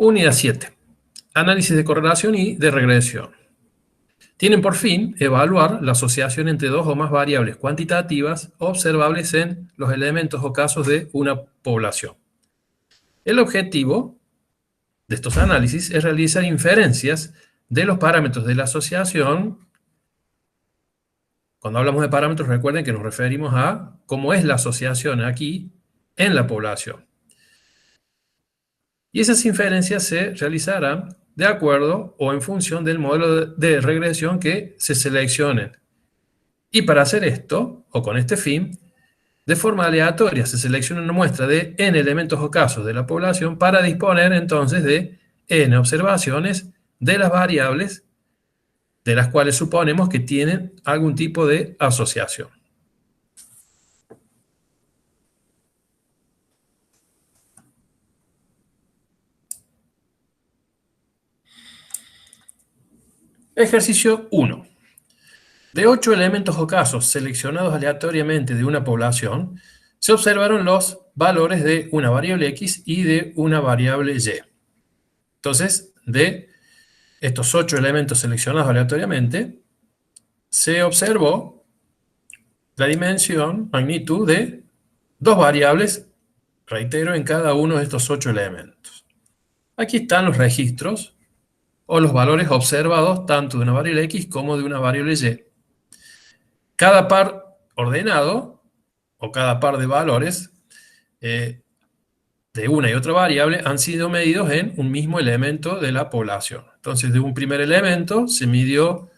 Unidad 7. Análisis de correlación y de regresión. Tienen por fin evaluar la asociación entre dos o más variables cuantitativas observables en los elementos o casos de una población. El objetivo de estos análisis es realizar inferencias de los parámetros de la asociación. Cuando hablamos de parámetros, recuerden que nos referimos a cómo es la asociación aquí en la población. Y esas inferencias se realizarán de acuerdo o en función del modelo de regresión que se seleccionen. Y para hacer esto, o con este fin, de forma aleatoria se selecciona una muestra de n elementos o casos de la población para disponer entonces de n observaciones de las variables de las cuales suponemos que tienen algún tipo de asociación. Ejercicio 1. De 8 elementos o casos seleccionados aleatoriamente de una población, se observaron los valores de una variable x y de una variable y. Entonces, de estos 8 elementos seleccionados aleatoriamente, se observó la dimensión, magnitud de dos variables, reitero, en cada uno de estos 8 elementos. Aquí están los registros o los valores observados tanto de una variable x como de una variable y. Cada par ordenado, o cada par de valores de una y otra variable, han sido medidos en un mismo elemento de la población. Entonces, de un primer elemento se midió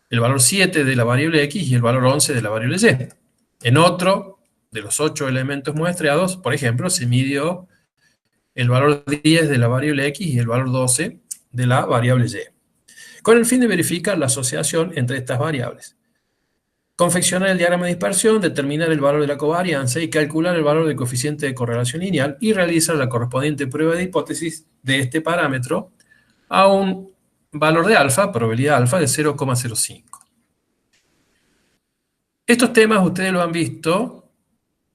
el valor 7 de la variable x y el valor 11 de la variable y. En otro de los 8 elementos muestreados, por ejemplo, se midió el valor 10 de la variable x y el valor 12 de la variable y, con el fin de verificar la asociación entre estas variables. Confeccionar el diagrama de dispersión, determinar el valor de la covarianza y calcular el valor del coeficiente de correlación lineal y realizar la correspondiente prueba de hipótesis de este parámetro a un valor de alfa, probabilidad alfa, de 0,05. Estos temas ustedes lo han visto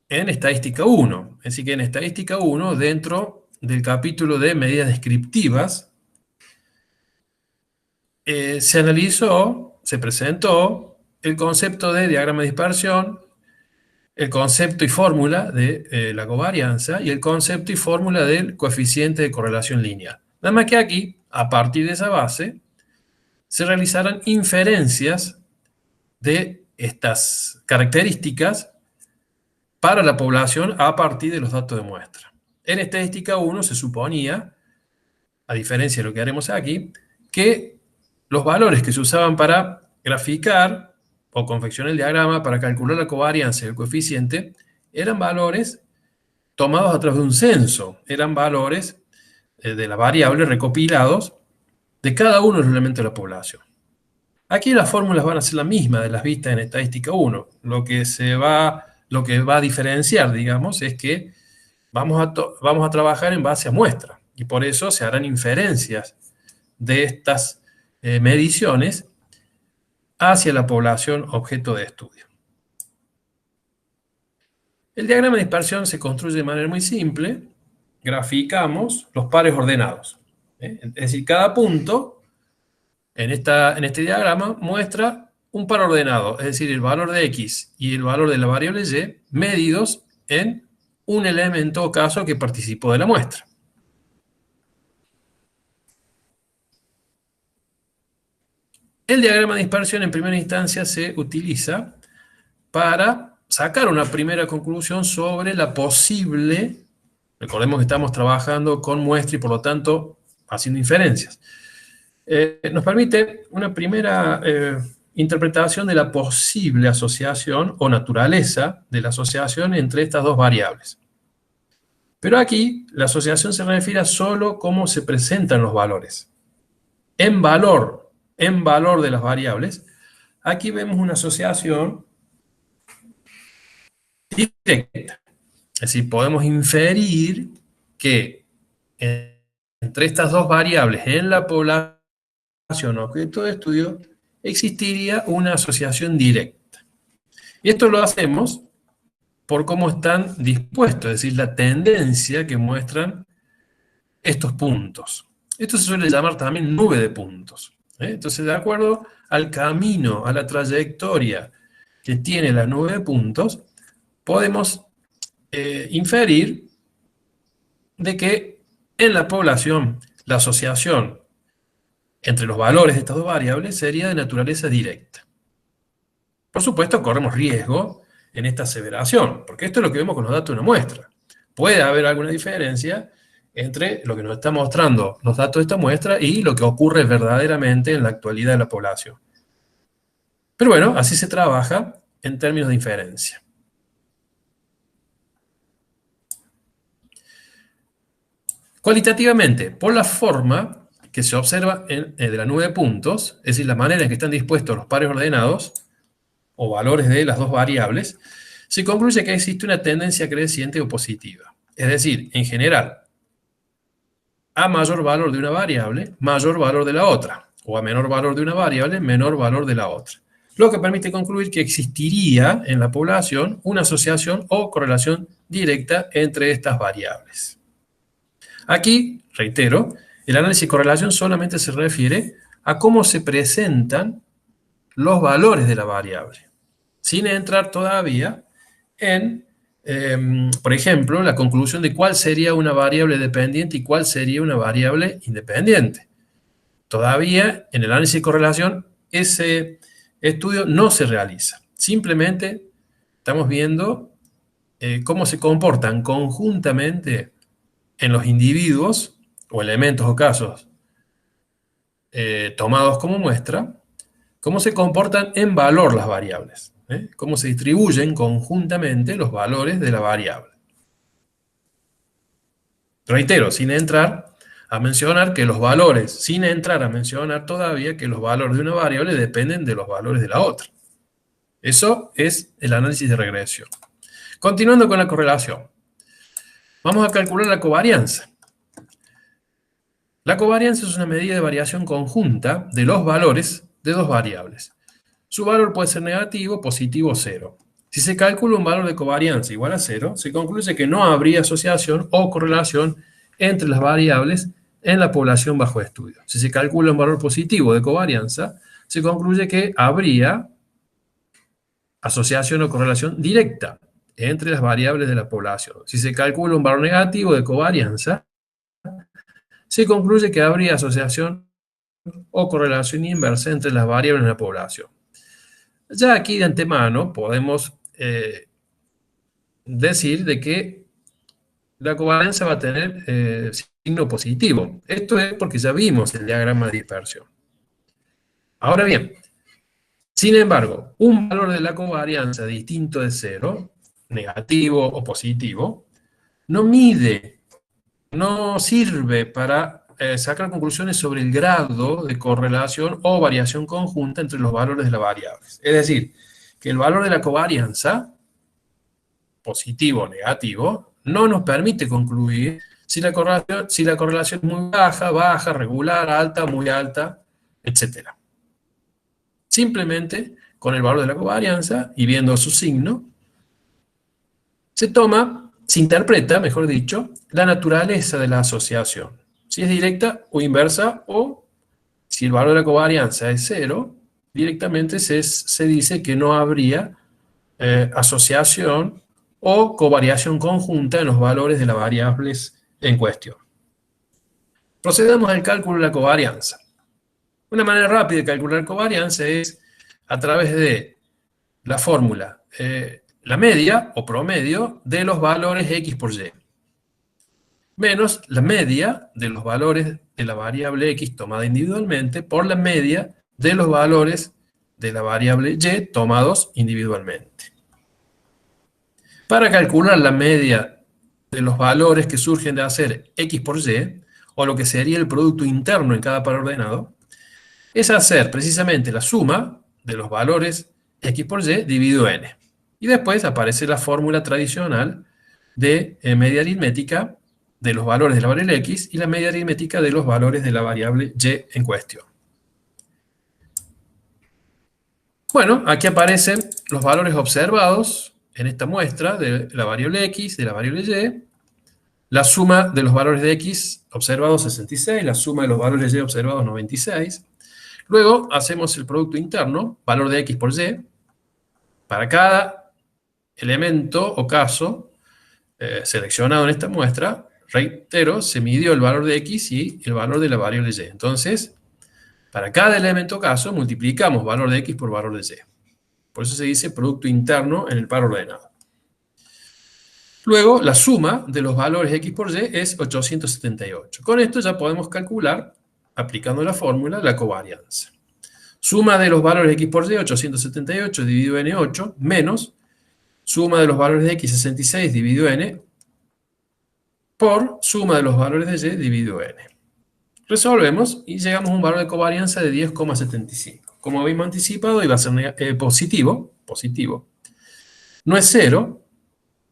en Estadística 1. Así que en Estadística 1, dentro del capítulo de medidas descriptivas, se analizó, se presentó el concepto de diagrama de dispersión, el concepto y fórmula de la covarianza y el concepto y fórmula del coeficiente de correlación lineal. Nada más que aquí, a partir de esa base, se realizarán inferencias de estas características para la población a partir de los datos de muestra. En Estadística 1 se suponía, a diferencia de lo que haremos aquí, que los valores que se usaban para graficar o confeccionar el diagrama para calcular la covarianza y el coeficiente eran valores tomados a través de un censo, eran valores de las variables recopilados de cada uno de los elementos de la población. Aquí las fórmulas van a ser las mismas de las vistas en Estadística 1. Lo que va a diferenciar, digamos, es que vamos a trabajar en base a muestra, y por eso se harán inferencias de estas mediciones hacia la población objeto de estudio. El diagrama de dispersión se construye de manera muy simple. Graficamos los pares ordenados. Es decir, cada punto en este diagrama muestra un par ordenado, es decir, el valor de x y el valor de la variable y medidos en un elemento o caso que participó de la muestra. El diagrama de dispersión en primera instancia se utiliza para sacar una primera conclusión sobre la posible, recordemos que estamos trabajando con muestra y por lo tanto haciendo inferencias. Nos permite una primera interpretación de la posible asociación o naturaleza de la asociación entre estas dos variables. Pero aquí la asociación se refiere a solo cómo se presentan los valores. En valor de las variables, aquí vemos una asociación directa. Es decir, podemos inferir que entre estas dos variables en la población objeto de estudio existiría una asociación directa. Y esto lo hacemos por cómo están dispuestos, es decir, la tendencia que muestran estos puntos. Esto se suele llamar también nube de puntos. Entonces, de acuerdo al camino, a la trayectoria que tiene la nube de puntos, podemos inferir de que en la población la asociación entre los valores de estas dos variables sería de naturaleza directa. Por supuesto, corremos riesgo en esta aseveración, porque esto es lo que vemos con los datos de una muestra. Puede haber alguna diferencia entre lo que nos están mostrando los datos de esta muestra y lo que ocurre verdaderamente en la actualidad de la población. Pero bueno, así se trabaja en términos de inferencia. Cualitativamente, por la forma que se observa de la nube de puntos, es decir, la manera en que están dispuestos los pares ordenados, o valores de las dos variables, se concluye que existe una tendencia creciente o positiva. Es decir, en general, a mayor valor de una variable, mayor valor de la otra, o a menor valor de una variable, menor valor de la otra. Lo que permite concluir que existiría en la población una asociación o correlación directa entre estas variables. Aquí, reitero, el análisis de correlación solamente se refiere a cómo se presentan los valores de la variable, sin entrar todavía en, por ejemplo, la conclusión de cuál sería una variable dependiente y cuál sería una variable independiente. Todavía en el análisis de correlación ese estudio no se realiza. Simplemente estamos viendo cómo se comportan conjuntamente en los individuos o elementos o casos tomados como muestra, cómo se comportan en valor las variables, cómo se distribuyen conjuntamente los valores de la variable. Reitero, sin entrar a mencionar que los valores, sin entrar a mencionar todavía que los valores de una variable dependen de los valores de la otra. Eso es el análisis de regresión. Continuando con la correlación. Vamos a calcular la covarianza. La covarianza es una medida de variación conjunta de los valores de dos variables. Su valor puede ser negativo, positivo o cero. Si se calcula un valor de covarianza igual a cero, se concluye que no habría asociación o correlación entre las variables en la población bajo estudio. Si se calcula un valor positivo de covarianza, se concluye que habría asociación o correlación directa entre las variables de la población. Si se calcula un valor negativo de covarianza, se concluye que habría asociación o correlación inversa entre las variables de la población. Ya aquí de antemano podemos decir de que la covarianza va a tener signo positivo. Esto es porque ya vimos el diagrama de dispersión. Ahora bien, sin embargo, un valor de la covarianza distinto de cero, negativo o positivo, no mide, no sirve para sacar conclusiones sobre el grado de correlación o variación conjunta entre los valores de las variables. Es decir, que el valor de la covarianza, positivo o negativo, no nos permite concluir si la correlación es muy baja, baja, regular, alta, muy alta, etc. Simplemente, con el valor de la covarianza y viendo su signo, se interpreta, mejor dicho, la naturaleza de la asociación. Si es directa o inversa, o si el valor de la covarianza es cero, directamente se dice que no habría asociación o covariación conjunta en los valores de las variables en cuestión. Procedamos al cálculo de la covarianza. Una manera rápida de calcular covarianza es a través de la fórmula, la media o promedio de los valores x por y, menos la media de los valores de la variable x tomada individualmente por la media de los valores de la variable y tomados individualmente. Para calcular la media de los valores que surgen de hacer x por y, o lo que sería el producto interno en cada par ordenado, es hacer precisamente la suma de los valores x por y dividido n. Y después aparece la fórmula tradicional de media aritmética de los valores de la variable x y la media aritmética de los valores de la variable y en cuestión. Bueno, aquí aparecen los valores observados en esta muestra de la variable x, de la variable y, la suma de los valores de X observados 66, la suma de los valores de Y observados 96. Luego hacemos el producto interno, valor de X por Y. Para cada elemento o caso seleccionado en esta muestra, reitero, se midió el valor de X y el valor de la variable Y. Entonces, para cada elemento o caso, multiplicamos valor de X por valor de Y. Por eso se dice producto interno en el par ordenado. Luego, la suma de los valores X por Y es 878. Con esto ya podemos calcular, aplicando la fórmula, la covarianza. Suma de los valores X por Y, 878 dividido n 8, menos suma de los valores de X, 66 dividido n, por suma de los valores de Y dividido n. Resolvemos y llegamos a un valor de covarianza de 10,75. Como habíamos anticipado, iba a ser positivo. No es cero.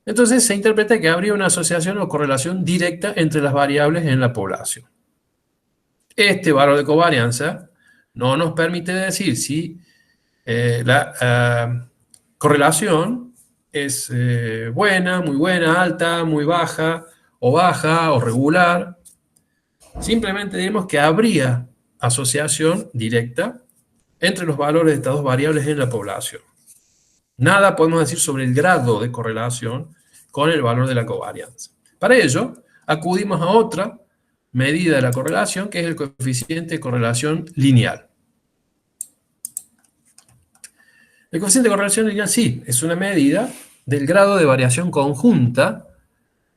Entonces se interpreta que habría una asociación o correlación directa entre las variables en la población. Este valor de covarianza no nos permite decir si la correlación es buena, muy buena, alta, muy baja o regular. Simplemente diremos que habría asociación directa entre los valores de estas dos variables en la población. Nada podemos decir sobre el grado de correlación con el valor de la covarianza. Para ello, acudimos a otra medida de la correlación, que es el coeficiente de correlación lineal. El coeficiente de correlación lineal sí, es una medida del grado de variación conjunta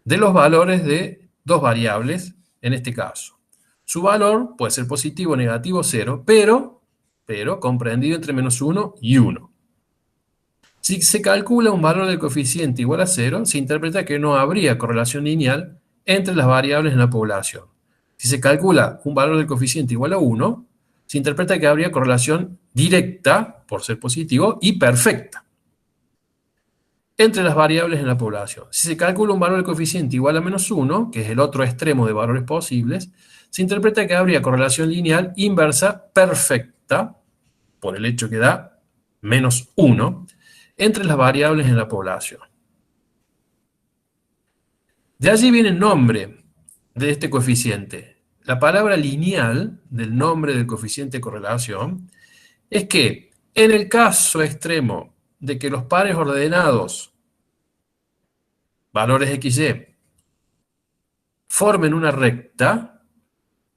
de los valores de dos variables, en este caso. Su valor puede ser positivo, negativo, cero, pero comprendido entre menos 1 y 1. Si se calcula un valor del coeficiente igual a 0, se interpreta que no habría correlación lineal entre las variables en la población. Si se calcula un valor del coeficiente igual a 1, se interpreta que habría correlación directa, por ser positivo, y perfecta entre las variables en la población. Si se calcula un valor del coeficiente igual a menos 1, que es el otro extremo de valores posibles, se interpreta que habría correlación lineal inversa perfecta, por el hecho que da menos 1, entre las variables en la población. De allí viene el nombre de este coeficiente. La palabra lineal del nombre del coeficiente de correlación es que en el caso extremo de que los pares ordenados, valores XY, formen una recta,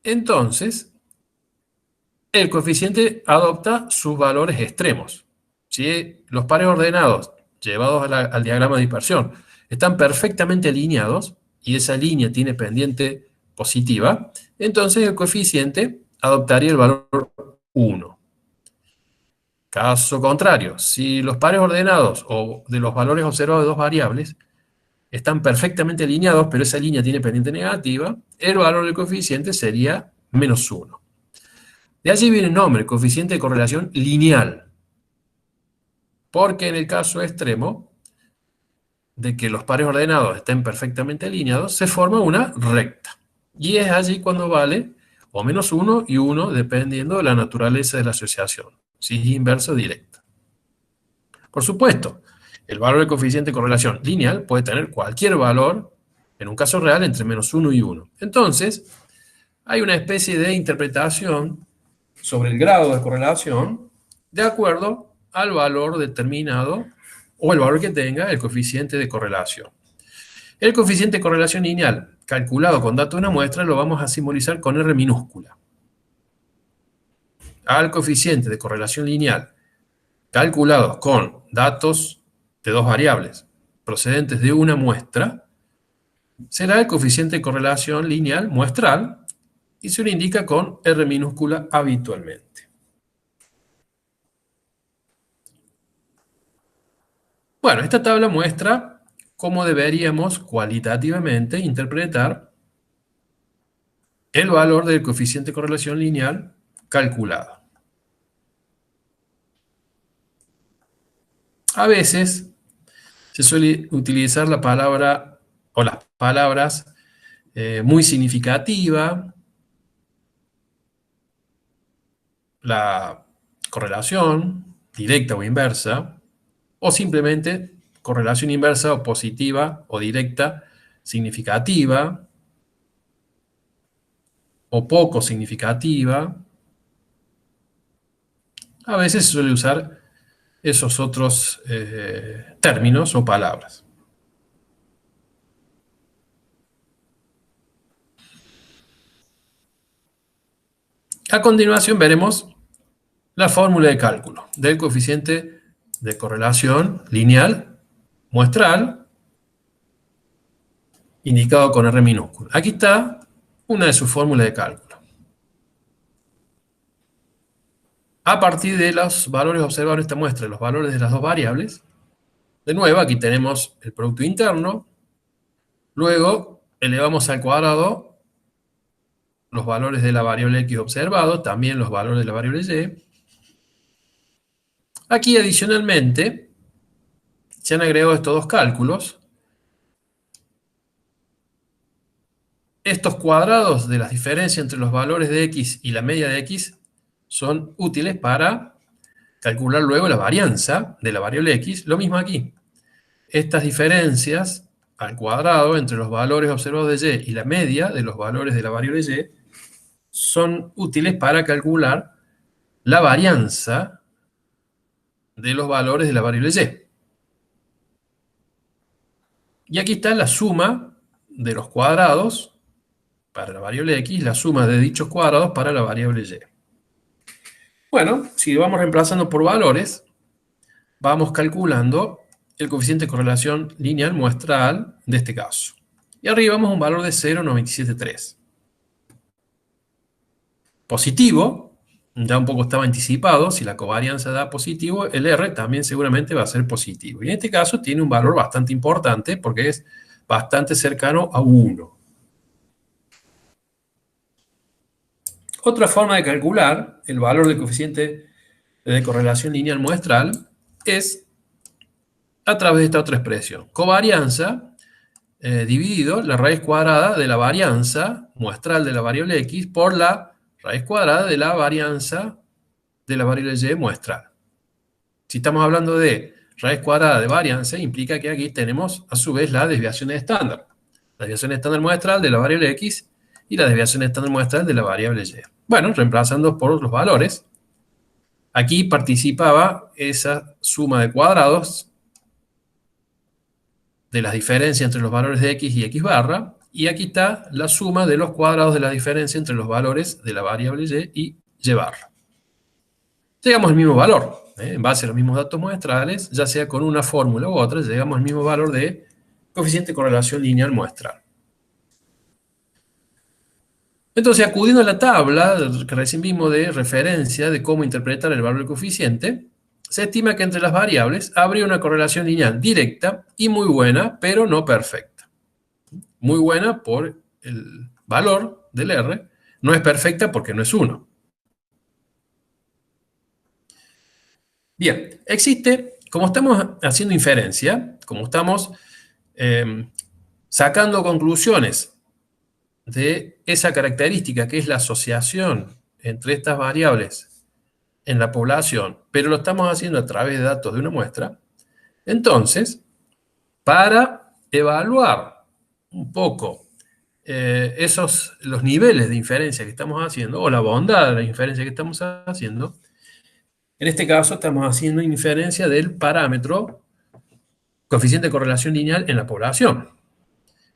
entonces el coeficiente adopta sus valores extremos. Si los pares ordenados llevados al diagrama de dispersión están perfectamente alineados y esa línea tiene pendiente positiva, entonces el coeficiente adoptaría el valor 1. Caso contrario, si los pares ordenados o de los valores observados de dos variables están perfectamente alineados, pero esa línea tiene pendiente negativa, el valor del coeficiente sería menos 1. De allí viene el nombre, coeficiente de correlación lineal. Porque en el caso extremo de que los pares ordenados estén perfectamente alineados, se forma una recta. Y es allí cuando vale o menos 1 y 1, dependiendo de la naturaleza de la asociación, si es inversa o directa. Por supuesto, el valor del coeficiente de correlación lineal puede tener cualquier valor, en un caso real, entre menos 1 y 1. Entonces, hay una especie de interpretación sobre el grado de correlación de acuerdo al valor determinado o el valor que tenga el coeficiente de correlación. El coeficiente de correlación lineal calculado con datos de una muestra lo vamos a simbolizar con R minúscula. Al coeficiente de correlación lineal calculados con datos de dos variables procedentes de una muestra, será el coeficiente de correlación lineal muestral y se lo indica con R minúscula habitualmente. Bueno, esta tabla muestra cómo deberíamos cualitativamente interpretar el valor del coeficiente de correlación lineal calculado. A veces se suele utilizar la palabra o las palabras muy significativa, la correlación directa o inversa, o simplemente correlación inversa o positiva o directa significativa o poco significativa. A veces se suele usar esos otros términos o palabras. A continuación veremos la fórmula de cálculo del coeficiente de correlación lineal muestral, indicado con R minúscula. Aquí está una de sus fórmulas de cálculo. A partir de los valores observados en esta muestra, los valores de las dos variables, de nuevo aquí tenemos el producto interno, luego elevamos al cuadrado los valores de la variable X observado, también los valores de la variable Y. Aquí adicionalmente se han agregado estos dos cálculos. Estos cuadrados de las diferencias entre los valores de X y la media de X son útiles para calcular luego la varianza de la variable X. Lo mismo aquí. Estas diferencias al cuadrado entre los valores observados de Y y la media de los valores de la variable Y son útiles para calcular la varianza de los valores de la variable Y. Y aquí está la suma de los cuadrados para la variable X, la suma de dichos cuadrados para la variable Y. Bueno, si vamos reemplazando por valores, vamos calculando el coeficiente de correlación lineal muestral de este caso. Y arribamos a un valor de 0,973. Positivo, ya un poco estaba anticipado, si la covarianza da positivo, el R también seguramente va a ser positivo. Y en este caso tiene un valor bastante importante porque es bastante cercano a 1. Otra forma de calcular el valor del coeficiente de correlación lineal muestral es a través de esta otra expresión. Covarianza dividido la raíz cuadrada de la varianza muestral de la variable X por la raíz cuadrada de la varianza de la variable Y muestral. Si estamos hablando de raíz cuadrada de varianza, implica que aquí tenemos a su vez la desviación estándar. La desviación estándar muestral de la variable X y la desviación estándar muestral de la variable Y. Bueno, reemplazando por los valores, aquí participaba esa suma de cuadrados de las diferencias entre los valores de X y X barra, y aquí está la suma de los cuadrados de la diferencia entre los valores de la variable Y y Y barra. Llegamos al mismo valor, en base a los mismos datos muestrales, ya sea con una fórmula u otra, llegamos al mismo valor de coeficiente de correlación lineal muestral. Entonces, acudiendo a la tabla que recién vimos de referencia de cómo interpretar el valor del coeficiente, se estima que entre las variables habría una correlación lineal directa y muy buena, pero no perfecta. Muy buena por el valor del R, no es perfecta porque no es 1. Bien, existe, como estamos haciendo inferencia, como estamos sacando conclusiones de esa característica que es la asociación entre estas variables en la población, pero lo estamos haciendo a través de datos de una muestra, entonces, para evaluar un poco los niveles de inferencia que estamos haciendo, o la bondad de la inferencia que estamos haciendo, en este caso estamos haciendo inferencia del parámetro coeficiente de correlación lineal en la población.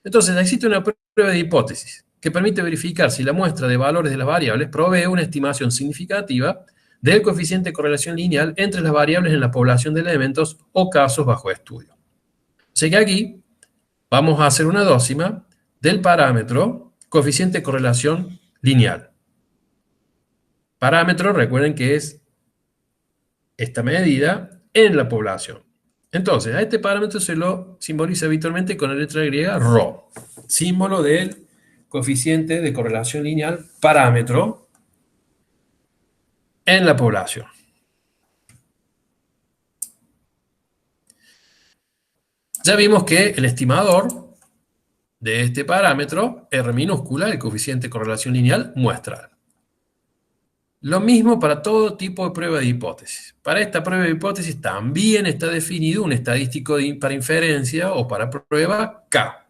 Entonces, existe una prueba de hipótesis que permite verificar si la muestra de valores de las variables provee una estimación significativa del coeficiente de correlación lineal entre las variables en la población de elementos o casos bajo estudio. Así que aquí vamos a hacer una dócima del parámetro coeficiente de correlación lineal. Parámetro, recuerden que es esta medida en la población. Entonces, a este parámetro se lo simboliza habitualmente con la letra griega ρ, símbolo del coeficiente de correlación lineal parámetro en la población. Ya vimos que el estimador de este parámetro, R minúscula, el coeficiente de correlación lineal muestral. Lo mismo para todo tipo de prueba de hipótesis. Para esta prueba de hipótesis también está definido un estadístico para inferencia o para prueba K.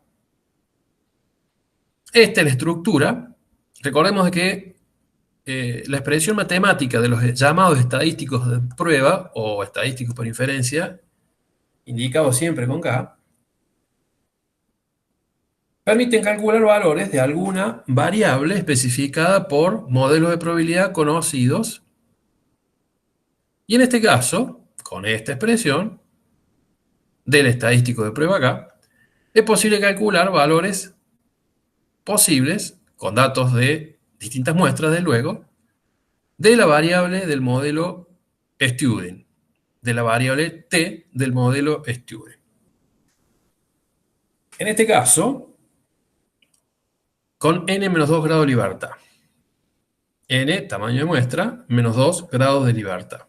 Esta es la estructura. Recordemos de que la expresión matemática de los llamados estadísticos de prueba o estadísticos por inferencia, indicados siempre con K, permiten calcular valores de alguna variable especificada por modelos de probabilidad conocidos. Y en este caso, con esta expresión del estadístico de prueba K, es posible calcular valores posibles, con datos de distintas muestras, de luego, de la variable del modelo Student, de la variable t del modelo Student. En este caso, con n-2 grados de libertad. N, tamaño de muestra, menos 2 grados de libertad.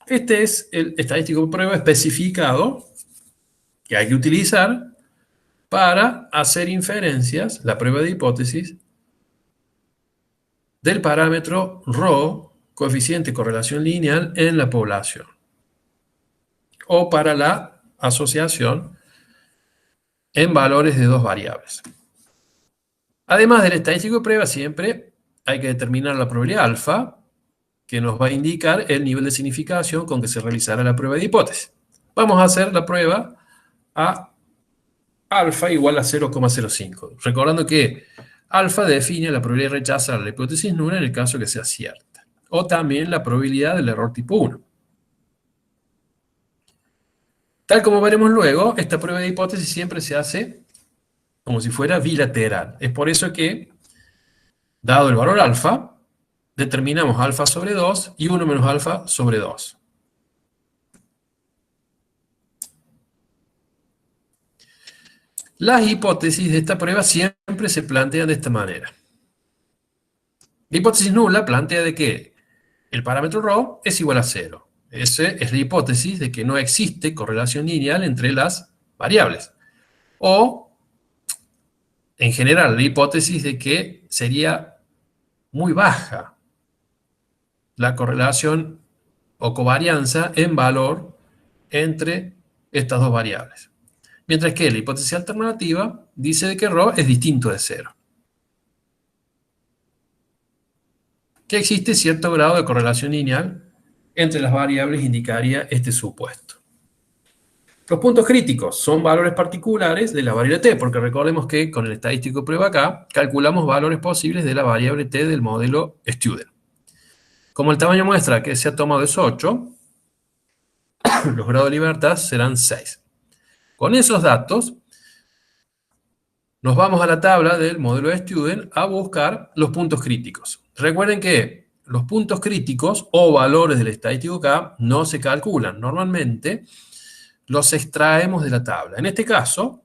Este es el estadístico de prueba especificado que hay que utilizar para hacer inferencias, la prueba de hipótesis, del parámetro ρ, coeficiente de correlación lineal en la población, o para la asociación en valores de dos variables. Además del estadístico de prueba, siempre hay que determinar la probabilidad alfa, que nos va a indicar el nivel de significación con que se realizará la prueba de hipótesis. Vamos a hacer la prueba a alfa igual a 0,05. Recordando que alfa define la probabilidad de rechazar la hipótesis nula en el caso que sea cierta. O también la probabilidad del error tipo 1. Tal como veremos luego, esta prueba de hipótesis siempre se hace como si fuera bilateral. Es por eso que, dado el valor alfa, determinamos alfa sobre 2 y 1 menos alfa sobre 2. Las hipótesis de esta prueba siempre se plantean de esta manera. La hipótesis nula plantea de que el parámetro ρ es igual a 0. Esa es la hipótesis de que no existe correlación lineal entre las variables. O, en general, la hipótesis de que sería muy baja la correlación o covarianza en valor entre estas dos variables. Mientras que la hipótesis alternativa dice de que ρ es distinto de 0. Que existe cierto grado de correlación lineal entre las variables indicaría este supuesto. Los puntos críticos son valores particulares de la variable t, porque recordemos que con el estadístico prueba K calculamos valores posibles de la variable t del modelo Student. Como el tamaño muestra que se ha tomado es 8, los grados de libertad serán 6. Con esos datos, nos vamos a la tabla del modelo de Student a buscar los puntos críticos. Recuerden que los puntos críticos o valores del estadístico K no se calculan. Normalmente los extraemos de la tabla. En este caso,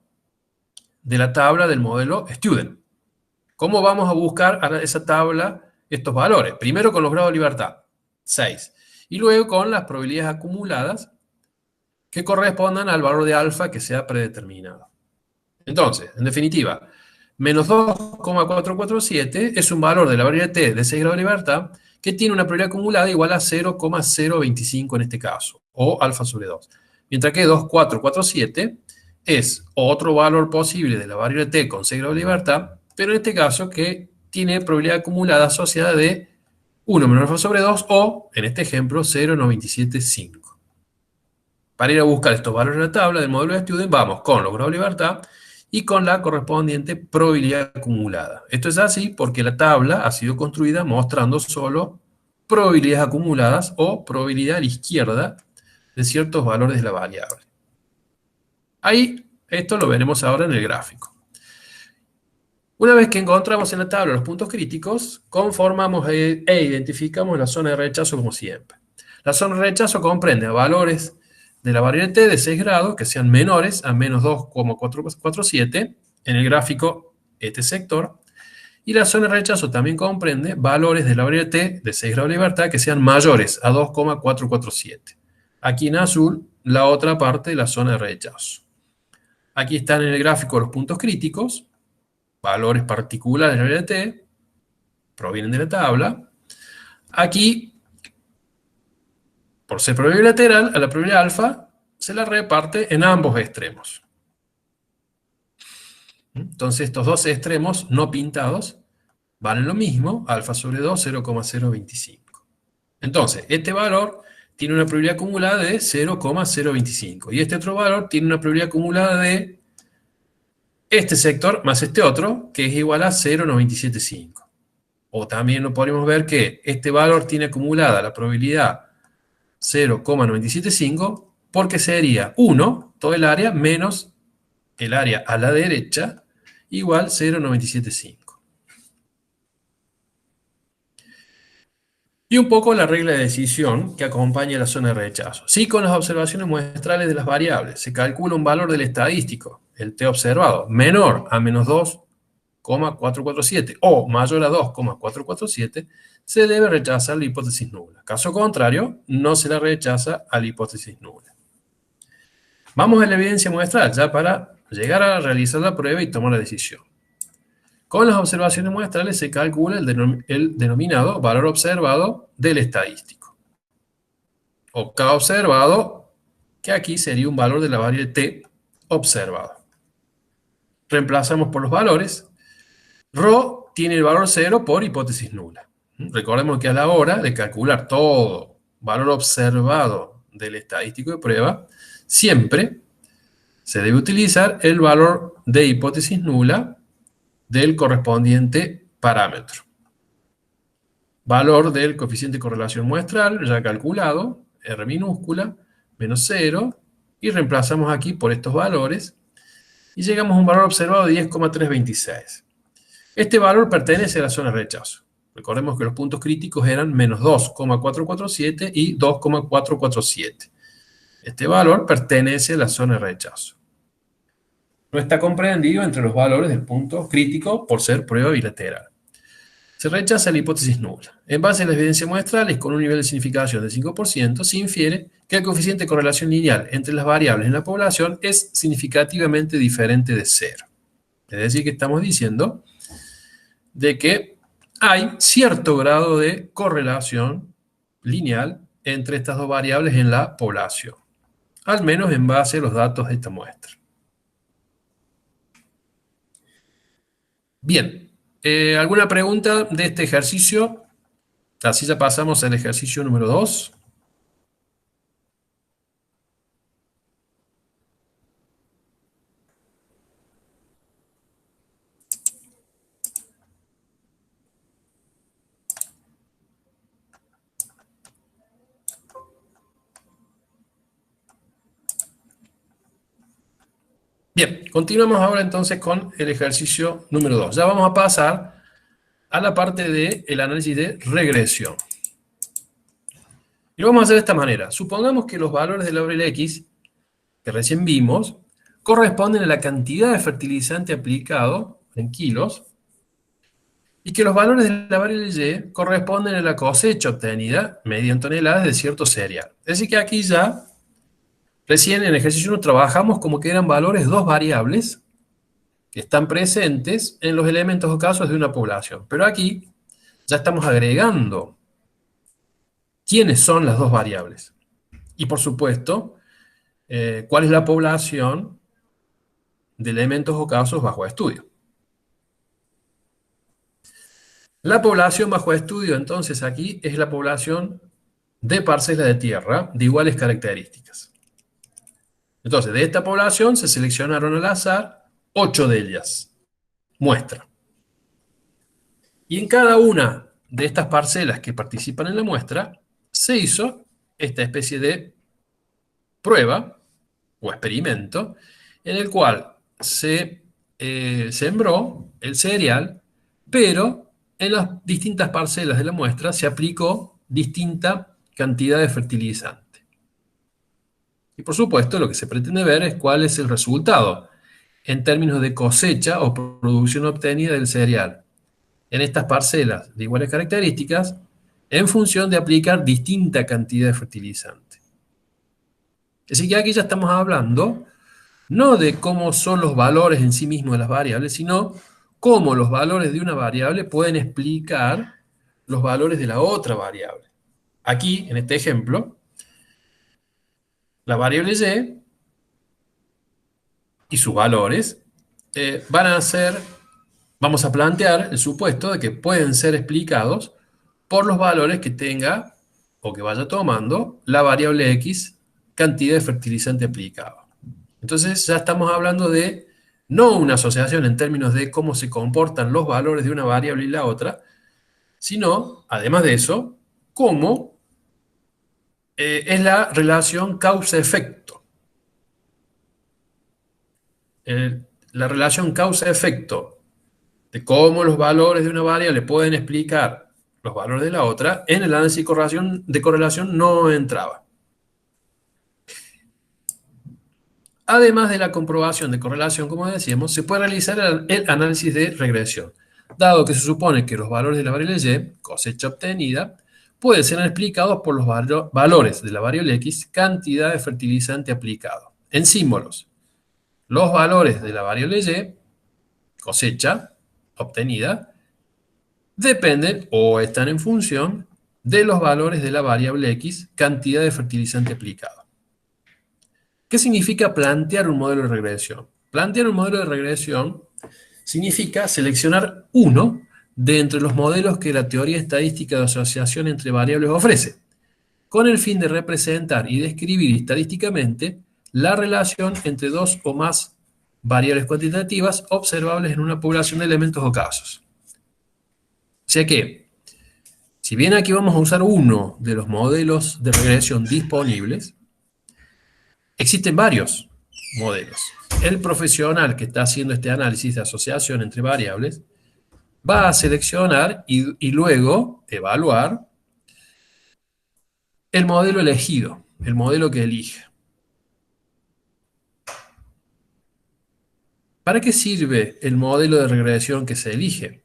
de la tabla del modelo Student. ¿Cómo vamos a buscar a esa tabla estos valores? Primero con los grados de libertad, 6. Y luego con las probabilidades acumuladas que correspondan al valor de alfa que sea predeterminado. Entonces, en definitiva, menos 2,447 es un valor de la variable t de 6 grados de libertad que tiene una probabilidad acumulada igual a 0,025 en este caso, o alfa sobre 2. Mientras que 2,447 es otro valor posible de la variable t con 6 grados de libertad, pero en este caso que tiene probabilidad acumulada asociada de 1 menos alfa sobre 2 o, en este ejemplo, 0,975. Para ir a buscar estos valores en la tabla del modelo de Student, vamos con los grados de libertad y con la correspondiente probabilidad acumulada. Esto es así porque la tabla ha sido construida mostrando solo probabilidades acumuladas o probabilidad a la izquierda de ciertos valores de la variable. Ahí, esto lo veremos ahora en el gráfico. Una vez que encontramos en la tabla los puntos críticos, conformamos e identificamos la zona de rechazo como siempre. La zona de rechazo comprende a valores de la variable t de 6 grados que sean menores a menos 2,447, en el gráfico este sector, y la zona de rechazo también comprende valores de la variable t de 6 grados de libertad que sean mayores a 2,447. Aquí en azul, la otra parte de la zona de rechazo. Aquí están en el gráfico los puntos críticos, valores particulares de la variable t, provienen de la tabla. Aquí, por ser probabilidad lateral, a la probabilidad alfa se la reparte en ambos extremos. Entonces estos dos extremos no pintados valen lo mismo, alfa sobre 2, 0,025. Entonces, este valor tiene una probabilidad acumulada de 0,025. Y este otro valor tiene una probabilidad acumulada de este sector más este otro, que es igual a 0,975. O también lo podemos ver que este valor tiene acumulada la probabilidad 0,975 porque sería 1, todo el área, menos el área a la derecha, igual 0,975. Y un poco la regla de decisión que acompaña la zona de rechazo. Si con las observaciones muestrales de las variables se calcula un valor del estadístico, el t observado, menor a menos 2,447 o mayor a 2,447, se debe rechazar la hipótesis nula. Caso contrario, no se la rechaza a la hipótesis nula. Vamos a la evidencia muestral ya para llegar a realizar la prueba y tomar la decisión. Con las observaciones muestrales se calcula el denominado valor observado del estadístico. O K observado, que aquí sería un valor de la variable T observado. Reemplazamos por los valores. Rho tiene el valor 0 por hipótesis nula. Recordemos que a la hora de calcular todo valor observado del estadístico de prueba, siempre se debe utilizar el valor de hipótesis nula del correspondiente parámetro. Valor del coeficiente de correlación muestral, ya calculado, R minúscula, menos 0, y reemplazamos aquí por estos valores, y llegamos a un valor observado de 10,326. Este valor pertenece a la zona de rechazo. Recordemos que los puntos críticos eran menos 2,447 y 2,447. Este valor pertenece a la zona de rechazo. No está comprendido entre los valores del punto crítico por ser prueba bilateral. Se rechaza la hipótesis nula. En base a las evidencias muestrales con un nivel de significación del 5%, se infiere que el coeficiente de correlación lineal entre las variables en la población es significativamente diferente de 0. Es decir, que estamos diciendo de que hay cierto grado de correlación lineal entre estas dos variables en la población, al menos en base a los datos de esta muestra. Bien, ¿alguna pregunta de este ejercicio? Así ya pasamos al ejercicio número 2. Bien, continuamos ahora entonces con el ejercicio número 2. Ya vamos a pasar a la parte del análisis de regresión. Y lo vamos a hacer de esta manera. Supongamos que los valores de la variable X, que recién vimos, corresponden a la cantidad de fertilizante aplicado en kilos, y que los valores de la variable Y corresponden a la cosecha obtenida, media en toneladas, de cierto cereal. Es decir que aquí ya, recién en el ejercicio 1 trabajamos como que eran valores dos variables que están presentes en los elementos o casos de una población. Pero aquí ya estamos agregando quiénes son las dos variables. Y por supuesto, cuál es la población de elementos o casos bajo estudio. La población bajo estudio, entonces, aquí es la población de parcelas de tierra de iguales características. Entonces, de esta población se seleccionaron al azar 8 de ellas. Muestra. Y en cada una de estas parcelas que participan en la muestra, se hizo esta especie de prueba o experimento en el cual se sembró el cereal, pero en las distintas parcelas de la muestra se aplicó distinta cantidad de fertilizante. Y por supuesto lo que se pretende ver es cuál es el resultado en términos de cosecha o producción obtenida del cereal en estas parcelas de iguales características en función de aplicar distinta cantidad de fertilizante. Así que aquí ya estamos hablando no de cómo son los valores en sí mismos de las variables, sino cómo los valores de una variable pueden explicar los valores de la otra variable. Aquí, en este ejemplo, la variable y sus valores van a ser, vamos a plantear el supuesto de que pueden ser explicados por los valores que tenga o que vaya tomando la variable X cantidad de fertilizante aplicado. Entonces ya estamos hablando de no una asociación en términos de cómo se comportan los valores de una variable y la otra, sino, además de eso, cómo es la relación causa-efecto. La relación causa-efecto de cómo los valores de una variable pueden explicar los valores de la otra, en el análisis de correlación no entraba. Además de la comprobación de correlación, como decíamos, se puede realizar el análisis de regresión, dado que se supone que los valores de la variable y, cosecha obtenida, pueden ser explicados por los valores de la variable x, cantidad de fertilizante aplicado. En símbolos, los valores de la variable y, cosecha obtenida, dependen o están en función de los valores de la variable x, cantidad de fertilizante aplicado. ¿Qué significa plantear un modelo de regresión? Plantear un modelo de regresión significa seleccionar uno de entre los modelos que la teoría estadística de asociación entre variables ofrece, con el fin de representar y describir estadísticamente la relación entre dos o más variables cuantitativas observables en una población de elementos o casos. O sea que, si bien aquí vamos a usar uno de los modelos de regresión disponibles, existen varios modelos. El profesional que está haciendo este análisis de asociación entre variables va a seleccionar y luego evaluar el modelo elegido, el modelo que elige. ¿Para qué sirve el modelo de regresión que se elige?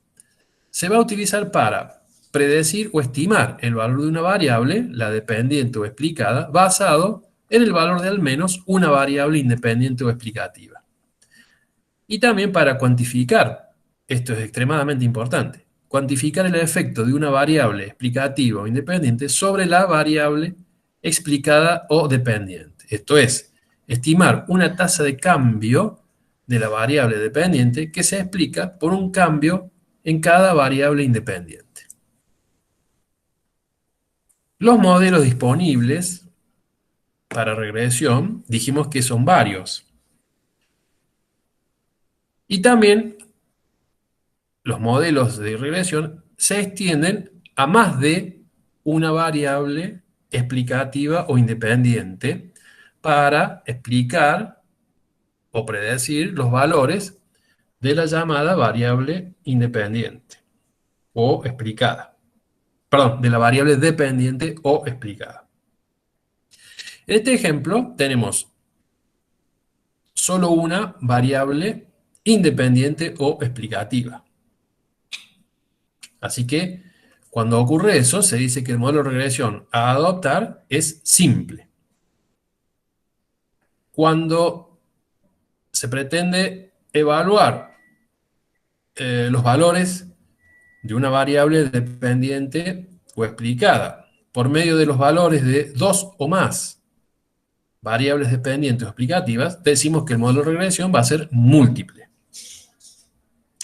Se va a utilizar para predecir o estimar el valor de una variable, la dependiente o explicada, basado en el valor de al menos una variable independiente o explicativa. Y también para cuantificar, esto es extremadamente importante, cuantificar el efecto de una variable explicativa o independiente sobre la variable explicada o dependiente. Esto es, estimar una tasa de cambio de la variable dependiente que se explica por un cambio en cada variable independiente. Los modelos disponibles para regresión dijimos que son varios. Y también los modelos de regresión se extienden a más de una variable explicativa o independiente para explicar o predecir los valores de la llamada variable independiente o explicada. Perdón, de la variable dependiente o explicada. En este ejemplo tenemos solo una variable independiente o explicativa. Así que cuando ocurre eso, se dice que el modelo de regresión a adoptar es simple. Cuando se pretende evaluar los valores de una variable dependiente o explicada por medio de los valores de dos o más variables dependientes o explicativas, decimos que el modelo de regresión va a ser múltiple.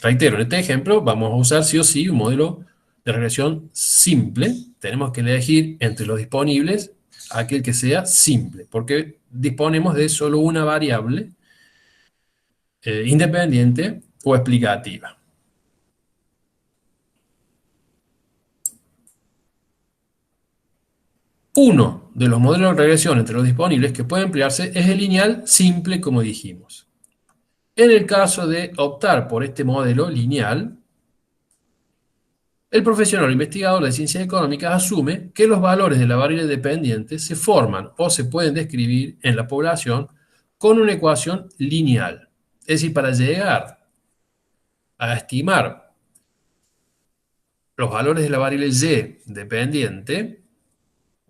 Reitero, en este ejemplo vamos a usar sí o sí un modelo de regresión simple. Tenemos que elegir entre los disponibles aquel que sea simple, porque disponemos de solo una variable independiente o explicativa. Uno de los modelos de regresión entre los disponibles que puede emplearse es el lineal simple, como dijimos. En el caso de optar por este modelo lineal, el profesional o investigador de ciencias económicas asume que los valores de la variable dependiente se forman o se pueden describir en la población con una ecuación lineal. Es decir, para llegar a estimar los valores de la variable y dependiente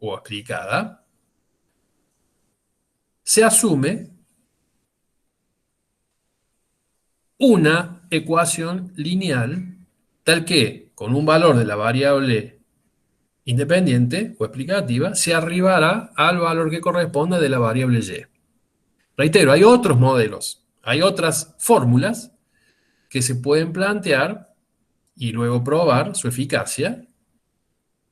o explicada, se asume una ecuación lineal tal que con un valor de la variable independiente o explicativa se arribará al valor que corresponda de la variable y. Reitero, hay otros modelos, hay otras fórmulas que se pueden plantear y luego probar su eficacia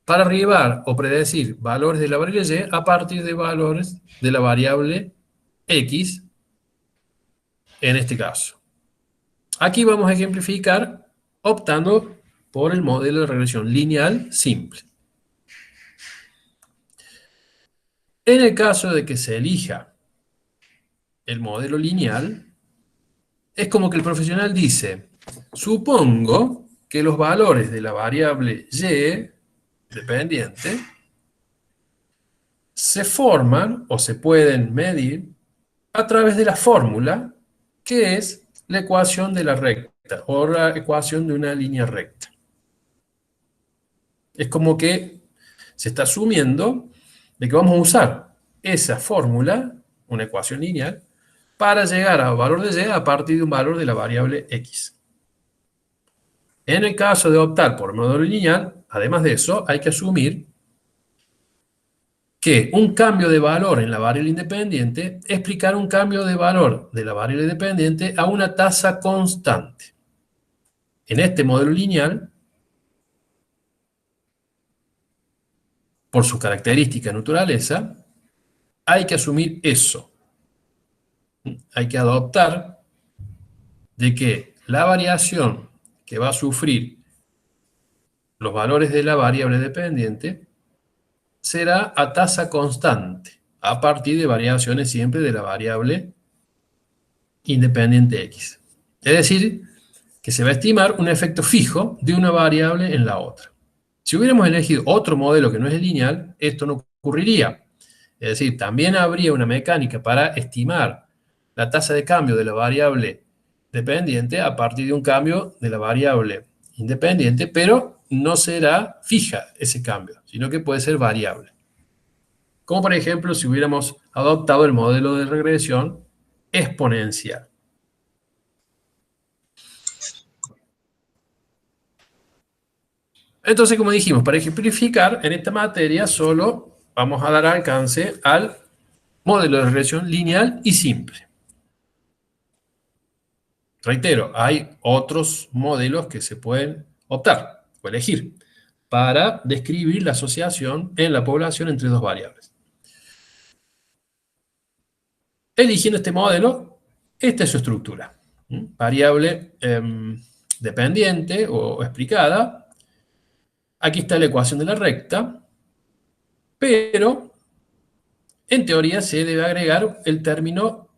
para arribar o predecir valores de la variable y a partir de valores de la variable x en este caso. Aquí vamos a ejemplificar optando por el modelo de regresión lineal simple. En el caso de que se elija el modelo lineal, es como que el profesional dice, supongo que los valores de la variable y dependiente se forman o se pueden medir a través de la fórmula que es la ecuación de la recta o la ecuación de una línea recta. Es como que se está asumiendo de que vamos a usar esa fórmula, una ecuación lineal, para llegar a un valor de y a partir de un valor de la variable x. En el caso de optar por modelo lineal, además de eso, hay que asumir que un cambio de valor en la variable independiente explicará un cambio de valor de la variable dependiente a una tasa constante. En este modelo lineal, por su característica naturaleza, hay que asumir eso. Hay que adoptar de que la variación que va a sufrir los valores de la variable dependiente será a tasa constante, a partir de variaciones siempre de la variable independiente x. Es decir, que se va a estimar un efecto fijo de una variable en la otra. Si hubiéramos elegido otro modelo que no es lineal, esto no ocurriría. Es decir, también habría una mecánica para estimar la tasa de cambio de la variable dependiente a partir de un cambio de la variable independiente, pero no será fija ese cambio, sino que puede ser variable. Como por ejemplo si hubiéramos adoptado el modelo de regresión exponencial. Entonces, como dijimos, para ejemplificar en esta materia solo vamos a dar alcance al modelo de regresión lineal y simple. Reitero, hay otros modelos que se pueden optar o elegir para describir la asociación en la población entre dos variables. Eligiendo este modelo, esta es su estructura. Variable dependiente o explicada. Aquí está la ecuación de la recta, pero en teoría se debe agregar el término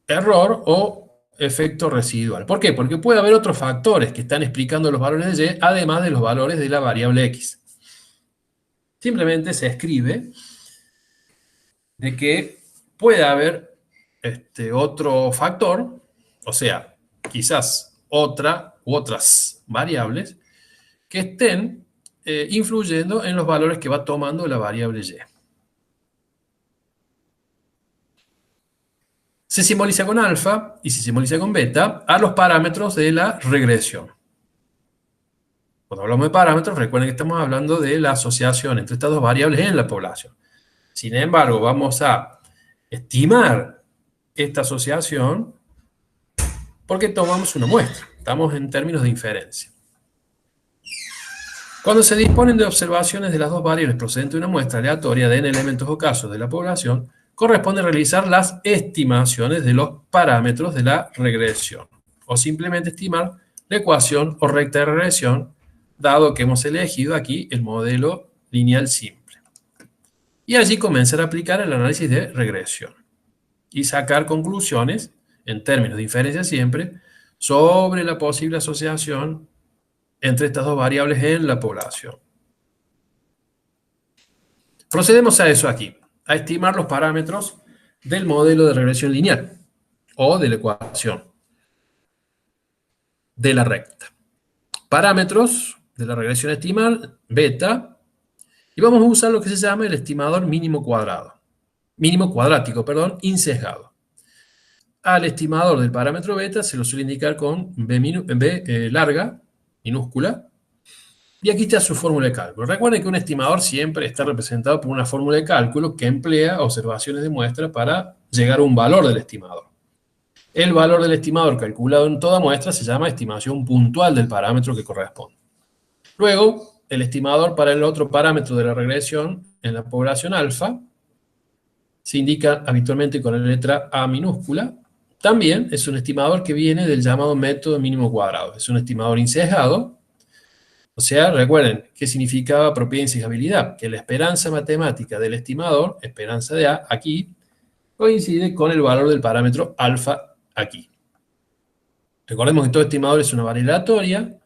error o efecto residual. ¿Por qué? Porque puede haber otros factores que están explicando los valores de y, además de los valores de la variable x. Simplemente se escribe de que puede haber otro factor, o sea, quizás otra u otras variables que estén influyendo en los valores que va tomando la variable y. Se simboliza con alfa y se simboliza con beta a los parámetros de la regresión. Cuando hablamos de parámetros, recuerden que estamos hablando de la asociación entre estas dos variables en la población. Sin embargo, vamos a estimar esta asociación porque tomamos una muestra. Estamos en términos de inferencia. Cuando se disponen de observaciones de las dos variables procedentes de una muestra aleatoria de n elementos o casos de la población, corresponde realizar las estimaciones de los parámetros de la regresión, o simplemente estimar la ecuación o recta de regresión, dado que hemos elegido aquí el modelo lineal simple. Y allí comenzar a aplicar el análisis de regresión y sacar conclusiones, en términos de inferencia siempre, sobre la posible asociación entre estas dos variables en la población. Procedemos a eso aquí, a estimar los parámetros del modelo de regresión lineal o de la ecuación de la recta. Parámetros de la regresión estimal, beta, y vamos a usar lo que se llama el estimador mínimo cuadrático, insesgado. Al estimador del parámetro beta se lo suele indicar con B larga, minúscula, y aquí está su fórmula de cálculo. Recuerden que un estimador siempre está representado por una fórmula de cálculo que emplea observaciones de muestra para llegar a un valor del estimador. El valor del estimador calculado en toda muestra se llama estimación puntual del parámetro que corresponde. Luego, el estimador para el otro parámetro de la regresión en la población alfa se indica habitualmente con la letra A minúscula. También es un estimador que viene del llamado método mínimo cuadrado. Es un estimador insesgado. O sea, recuerden, ¿qué significaba propiedad de insesgabilidad? Que la esperanza matemática del estimador, esperanza de A, aquí, coincide con el valor del parámetro alfa aquí. Recordemos que todo estimador es una variable aleatoria,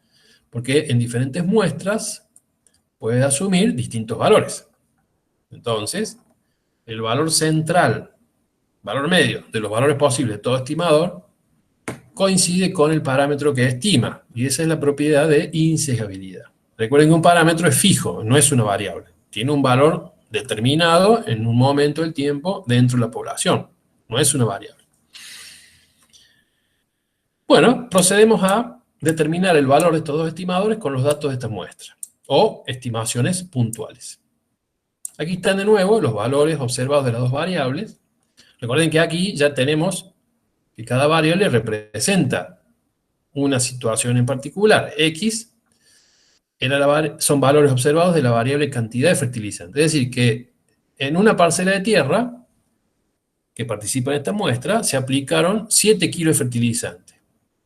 porque en diferentes muestras puede asumir distintos valores. Entonces, el valor central, valor medio de los valores posibles de todo estimador, coincide con el parámetro que estima, y esa es la propiedad de insesgabilidad. Recuerden que un parámetro es fijo, no es una variable. Tiene un valor determinado en un momento del tiempo dentro de la población, no es una variable. Bueno, procedemos a determinar el valor de estos dos estimadores con los datos de esta muestra, o estimaciones puntuales. Aquí están de nuevo los valores observados de las dos variables. Recuerden que aquí ya tenemos que cada variable representa una situación en particular. X son valores observados de la variable cantidad de fertilizante. Es decir, que en una parcela de tierra que participa en esta muestra se aplicaron 7 kilos de fertilizante.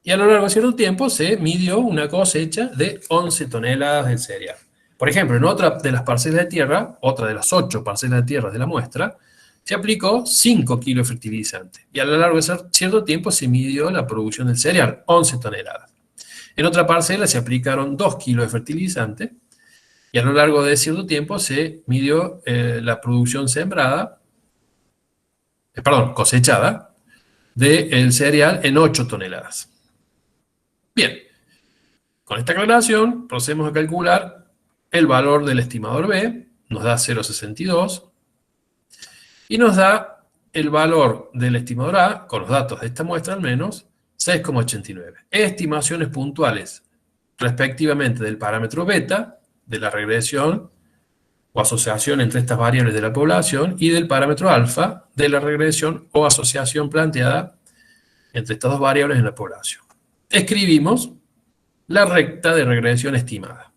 Y a lo largo de cierto tiempo se midió una cosecha de 11 toneladas del cereal. Por ejemplo, en otra de las parcelas de tierra, otra de las 8 parcelas de tierra de la muestra, se aplicó 5 kilos de fertilizante. Y a lo largo de cierto tiempo se midió la producción del cereal, 11 toneladas. En otra parcela se aplicaron 2 kilos de fertilizante. Y a lo largo de cierto tiempo se midió la producción cosechada del cereal en 8 toneladas. Bien, con esta aclaración procedemos a calcular el valor del estimador B, nos da 0,62, y nos da el valor del estimador A, con los datos de esta muestra al menos, 6,89. Estimaciones puntuales respectivamente del parámetro beta, de la regresión o asociación entre estas variables de la población, y del parámetro alfa, de la regresión o asociación planteada entre estas dos variables en la población. Escribimos la recta de regresión estimada.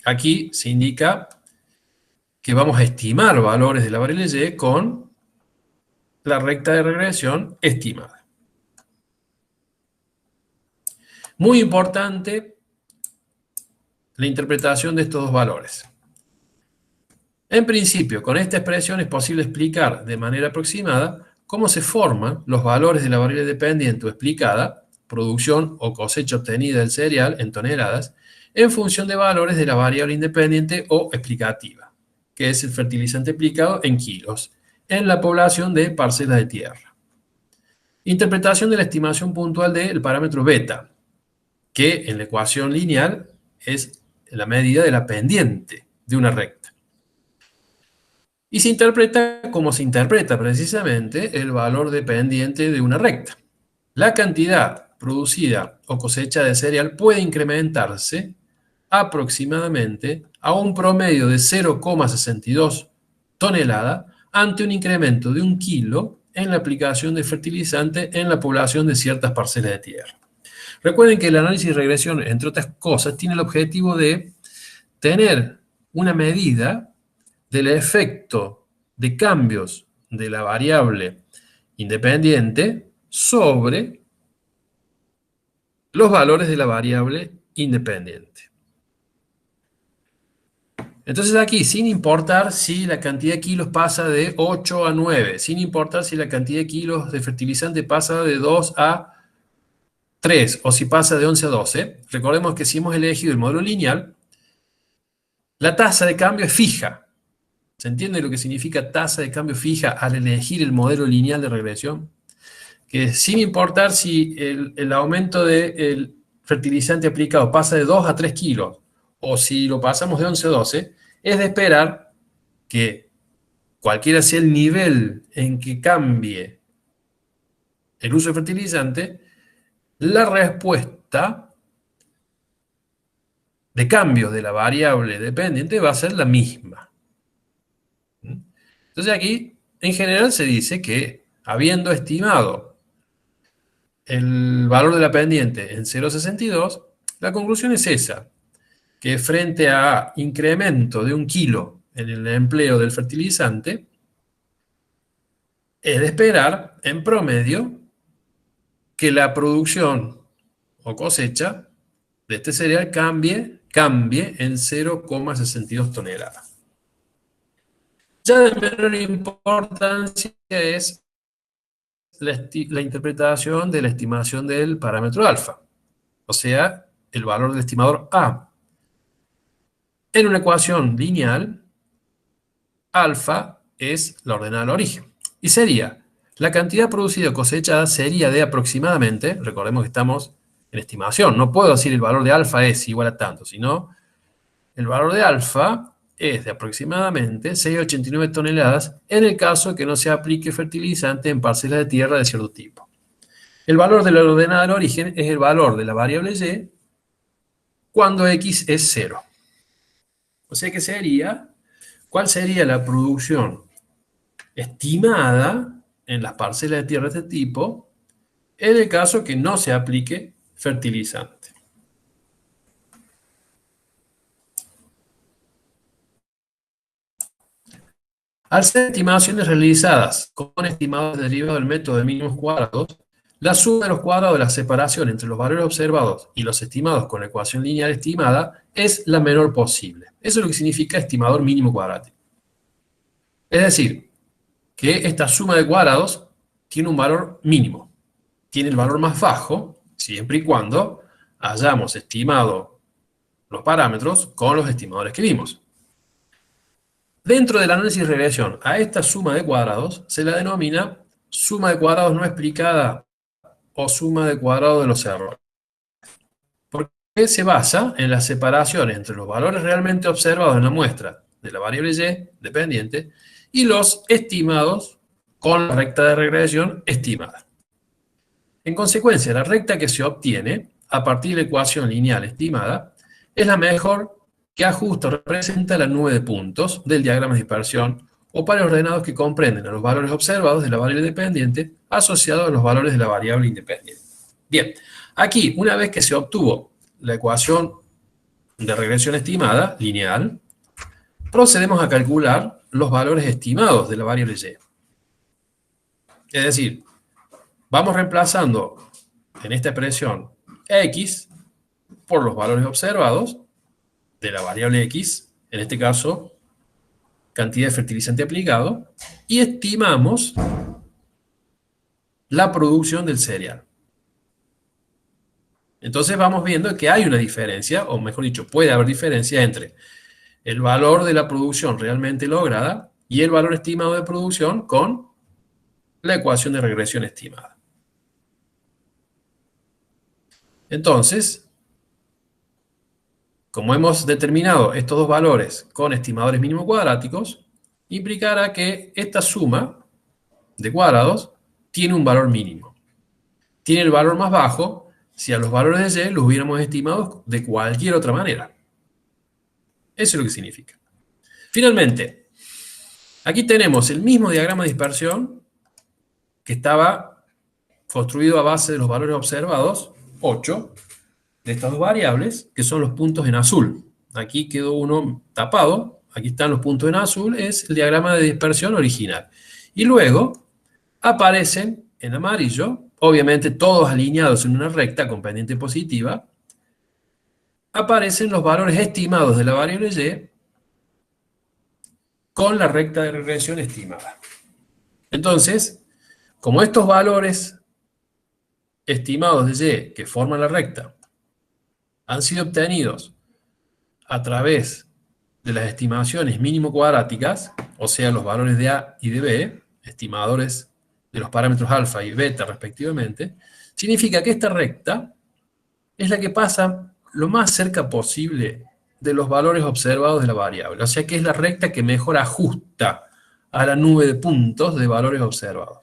Aquí se indica que vamos a estimar valores de la variable y con la recta de regresión estimada. Muy importante la interpretación de estos dos valores. En principio, con esta expresión es posible explicar de manera aproximada cómo se forman los valores de la variable dependiente o explicada, producción o cosecha obtenida del cereal en toneladas, en función de valores de la variable independiente o explicativa, que es el fertilizante aplicado en kilos, en la población de parcelas de tierra. Interpretación de la estimación puntual del parámetro beta, que en la ecuación lineal es la medida de la pendiente de una recta. Y se interpreta como se interpreta precisamente el valor dependiente de una recta. La cantidad producida o cosecha de cereal puede incrementarse aproximadamente a un promedio de 0,62 tonelada ante un incremento de 1 kilo en la aplicación de fertilizante en la población de ciertas parcelas de tierra. Recuerden que el análisis de regresión, entre otras cosas, tiene el objetivo de tener una medida del efecto de cambios de la variable independiente sobre los valores de la variable independiente. Entonces aquí, sin importar si la cantidad de kilos pasa de 8 a 9, sin importar si la cantidad de kilos de fertilizante pasa de 2 a 3 o si pasa de 11 a 12, recordemos que si hemos elegido el modelo lineal, la tasa de cambio es fija. ¿Se entiende lo que significa tasa de cambio fija al elegir el modelo lineal de regresión? Que sin importar si el aumento del fertilizante aplicado pasa de 2 a 3 kilos o si lo pasamos de 11 a 12, es de esperar que cualquiera sea el nivel en que cambie el uso de fertilizante, la respuesta de cambio de la variable dependiente va a ser la misma. Entonces aquí, en general, se dice que habiendo estimado el valor de la pendiente en 0,62, la conclusión es esa, que frente a incremento de 1 kilo en el empleo del fertilizante, es de esperar, en promedio, que la producción o cosecha de este cereal cambie en 0,62 toneladas. Ya de menor importancia es la interpretación de la estimación del parámetro alfa, o sea, el valor del estimador A. En una ecuación lineal, alfa es la ordenada al origen. Y sería, la cantidad producida o cosechada sería de aproximadamente, recordemos que estamos en estimación, no puedo decir el valor de alfa es igual a tanto, sino el valor de alfa es de aproximadamente 6,89 toneladas en el caso que no se aplique fertilizante en parcelas de tierra de cierto tipo. El valor de la ordenada al origen es el valor de la variable y cuando x es 0. O sea que sería, ¿cuál sería la producción estimada en las parcelas de tierra de este tipo en el caso que no se aplique fertilizante? Al ser estimaciones realizadas con estimados derivados del método de mínimos cuadrados, la suma de los cuadrados de la separación entre los valores observados y los estimados con la ecuación lineal estimada es la menor posible. Eso es lo que significa estimador mínimo cuadrático. Es decir, que esta suma de cuadrados tiene un valor mínimo. Tiene el valor más bajo, siempre y cuando hayamos estimado los parámetros con los estimadores que vimos. Dentro del análisis de regresión, a esta suma de cuadrados se la denomina suma de cuadrados no explicada o suma de cuadrados de los errores. Porque se basa en la separación entre los valores realmente observados en la muestra de la variable y dependiente y los estimados con la recta de regresión estimada. En consecuencia, la recta que se obtiene a partir de la ecuación lineal estimada es la mejor que ajusta o representa la nube de puntos del diagrama de dispersión o pares ordenados que comprenden a los valores observados de la variable dependiente asociados a los valores de la variable independiente. Bien, aquí, una vez que se obtuvo la ecuación de regresión estimada, lineal, procedemos a calcular los valores estimados de la variable y. Es decir, vamos reemplazando en esta expresión x por los valores observados de la variable x, en este caso, cantidad de fertilizante aplicado, y estimamos la producción del cereal. Entonces vamos viendo que hay una diferencia, o mejor dicho, puede haber diferencia entre el valor de la producción realmente lograda y el valor estimado de producción con la ecuación de regresión estimada. Entonces, como hemos determinado estos dos valores con estimadores mínimo cuadráticos, implicará que esta suma de cuadrados tiene un valor mínimo. Tiene el valor más bajo si a los valores de y los hubiéramos estimado de cualquier otra manera. Eso es lo que significa. Finalmente, aquí tenemos el mismo diagrama de dispersión que estaba construido a base de los valores observados, 8, de estas dos variables, que son los puntos en azul. Aquí quedó uno tapado, aquí están los puntos en azul, es el diagrama de dispersión original. Y luego aparecen en amarillo, obviamente todos alineados en una recta con pendiente positiva, aparecen los valores estimados de la variable y con la recta de regresión estimada. Entonces, como estos valores estimados de y que forman la recta han sido obtenidos a través de las estimaciones mínimo cuadráticas, o sea, los valores de A y de B, estimadores de los parámetros alfa y beta respectivamente, significa que esta recta es la que pasa lo más cerca posible de los valores observados de la variable. O sea que es la recta que mejor ajusta a la nube de puntos de valores observados.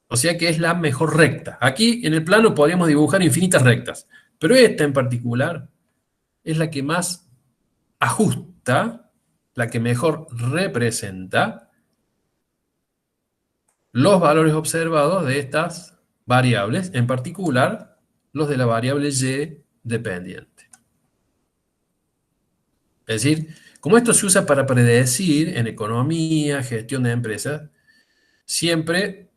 O sea que es la mejor recta. Aquí en el plano podríamos dibujar infinitas rectas, pero esta en particular es la que más ajusta, la que mejor representa los valores observados de estas variables, en particular los de la variable y dependiente. Es decir, como esto se usa para predecir en economía, gestión de empresas, siempre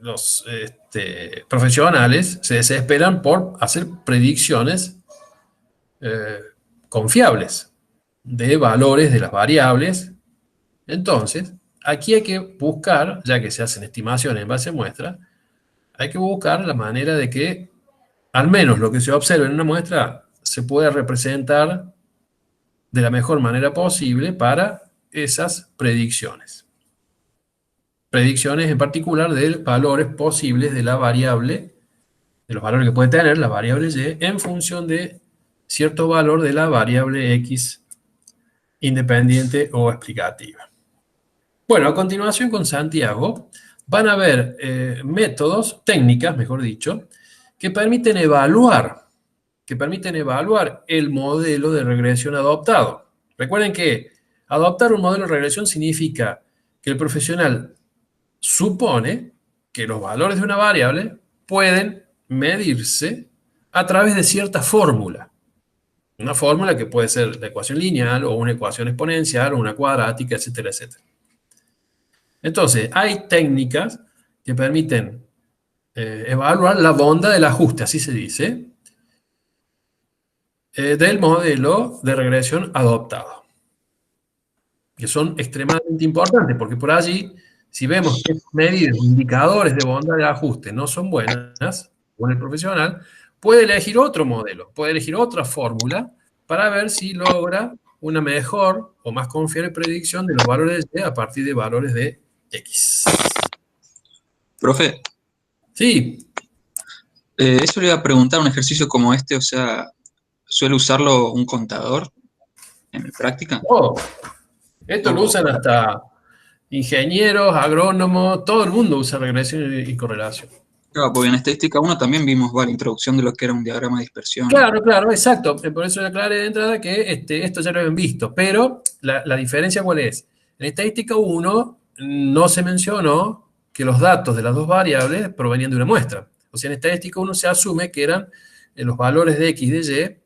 los profesionales se desesperan por hacer predicciones confiables de valores de las variables. Entonces, aquí hay que buscar, ya que se hacen estimaciones en base a muestra, hay que buscar la manera de que al menos lo que se observe en una muestra se pueda representar de la mejor manera posible para esas predicciones. Predicciones en particular de valores posibles de la variable, de los valores que puede tener la variable y en función de cierto valor de la variable x independiente o explicativa. Bueno, a continuación con Santiago van a haber métodos, técnicas, mejor dicho, que permiten evaluar el modelo de regresión adoptado. Recuerden que adoptar un modelo de regresión significa que el profesional supone que los valores de una variable pueden medirse a través de cierta fórmula. Una fórmula que puede ser la ecuación lineal o una ecuación exponencial o una cuadrática, etcétera, etcétera. Entonces, hay técnicas que permiten evaluar la bondad del ajuste, así se dice, del modelo de regresión adoptado, que son extremadamente importantes, porque por allí, si vemos que medidas, indicadores de bondad de ajuste no son buenas, con el profesional, puede elegir otro modelo, puede elegir otra fórmula para ver si logra una mejor o más confiable predicción de los valores de Y a partir de valores de X. Profe. Sí. Eso le iba a preguntar, un ejercicio como este, o sea, ¿suele usarlo un contador en mi práctica? Oh, esto lo usan hasta ingenieros, agrónomos, todo el mundo usa regresión y correlación. Claro, porque en estadística 1 también vimos la introducción de lo que era un diagrama de dispersión. Claro, exacto. Por eso le aclaré de entrada que esto ya lo habían visto. Pero la diferencia, ¿cuál es? En estadística 1 no se mencionó que los datos de las dos variables provenían de una muestra. O sea, en estadística 1 se asume que eran los valores de X y de Y,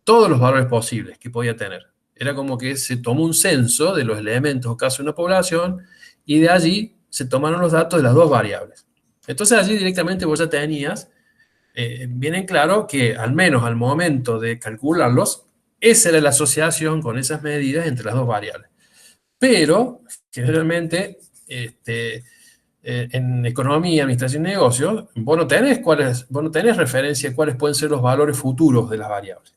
todos los valores posibles que podía tener. Era como que se tomó un censo de los elementos o casos de una población y de allí se tomaron los datos de las dos variables. Entonces allí directamente vos ya tenías bien en claro que al menos al momento de calcularlos, esa era la asociación con esas medidas entre las dos variables. Pero generalmente en economía, administración y negocios, vos no tenés referencia de cuáles pueden ser los valores futuros de las variables.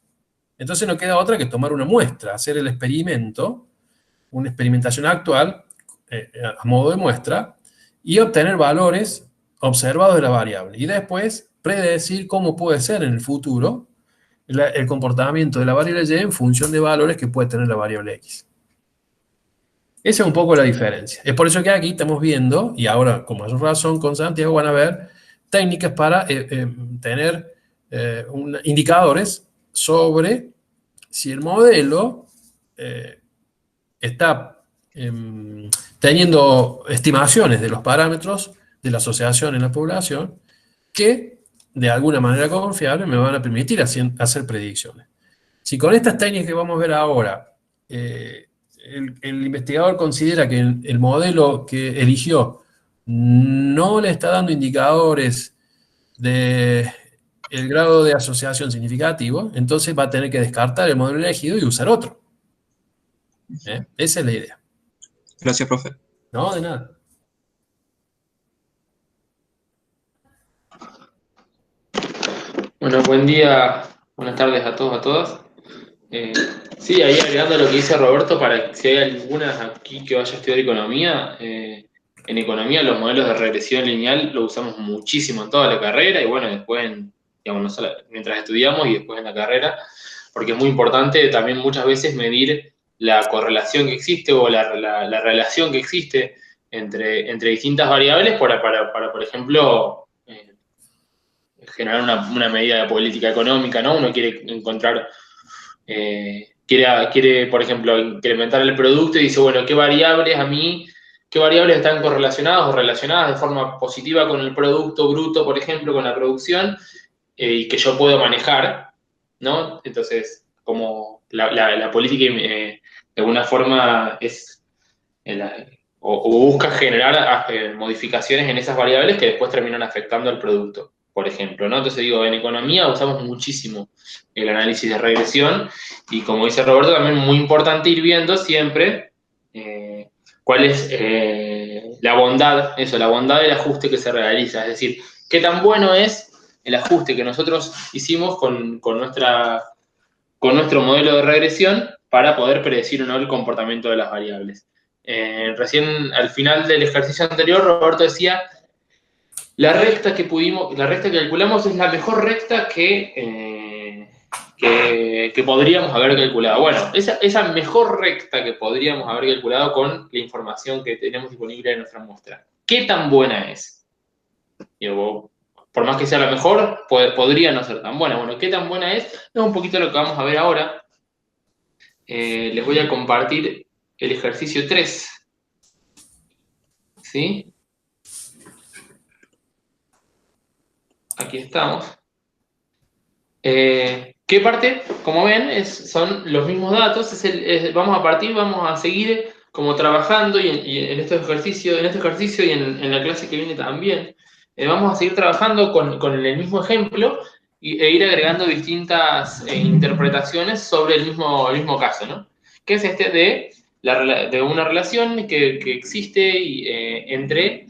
Entonces no queda otra que tomar una muestra, hacer el experimento, una experimentación actual, a modo de muestra, y obtener valores observados de la variable. Y después predecir cómo puede ser en el futuro el comportamiento de la variable Y en función de valores que puede tener la variable X. Esa es un poco la diferencia. Es por eso que aquí estamos viendo, y ahora con mayor razón con Santiago van a ver técnicas para tener indicadores sobre si el modelo está teniendo estimaciones de los parámetros de la asociación en la población que de alguna manera confiable me van a permitir hacer predicciones. Si con estas técnicas que vamos a ver ahora el investigador considera que el modelo que eligió no le está dando indicadores de el grado de asociación significativo, entonces va a tener que descartar el modelo elegido y usar otro. Esa es la idea. Gracias, profe. No, de nada. Bueno, buen día, buenas tardes a todos, a todas. Sí, ahí agregando lo que dice Roberto, para que si hay algunas aquí que vaya a estudiar economía, en economía los modelos de regresión lineal lo usamos muchísimo en toda la carrera y bueno, después, digamos, no solo mientras estudiamos y después en la carrera, porque es muy importante también muchas veces medir la correlación que existe o la relación que existe entre distintas variables para por ejemplo, generar una medida de política económica, ¿no? Uno quiere encontrar, quiere, por ejemplo, incrementar el producto y dice, bueno, ¿qué variables a mí qué variables están correlacionadas o relacionadas de forma positiva con el producto bruto, por ejemplo, con la producción, y que yo puedo manejar, ¿no? Entonces, como la política de alguna forma es, o busca generar modificaciones en esas variables que después terminan afectando al producto, por ejemplo, ¿no? Entonces digo, en economía usamos muchísimo el análisis de regresión y como dice Roberto, también muy importante ir viendo siempre cuál es la bondad del ajuste que se realiza, es decir, qué tan bueno es el ajuste que nosotros hicimos con nuestro modelo de regresión para poder predecir o no el comportamiento de las variables. Recién al final del ejercicio anterior, Roberto decía, la recta que calculamos es la mejor recta que podríamos haber calculado. Bueno, esa mejor recta que podríamos haber calculado con la información que tenemos disponible en nuestra muestra, ¿qué tan buena es? Digo, por más que sea la mejor, podría no ser tan buena. Bueno, ¿qué tan buena es? Es un poquito lo que vamos a ver ahora. Les voy a compartir el ejercicio 3. ¿Sí? Aquí estamos. ¿Qué parte? Como ven, son los mismos datos. Vamos a seguir como trabajando y en este ejercicio y en la clase que viene también. Vamos a seguir trabajando con el mismo ejemplo e ir agregando distintas interpretaciones sobre el mismo caso, ¿no? Que es este de una relación que existe entre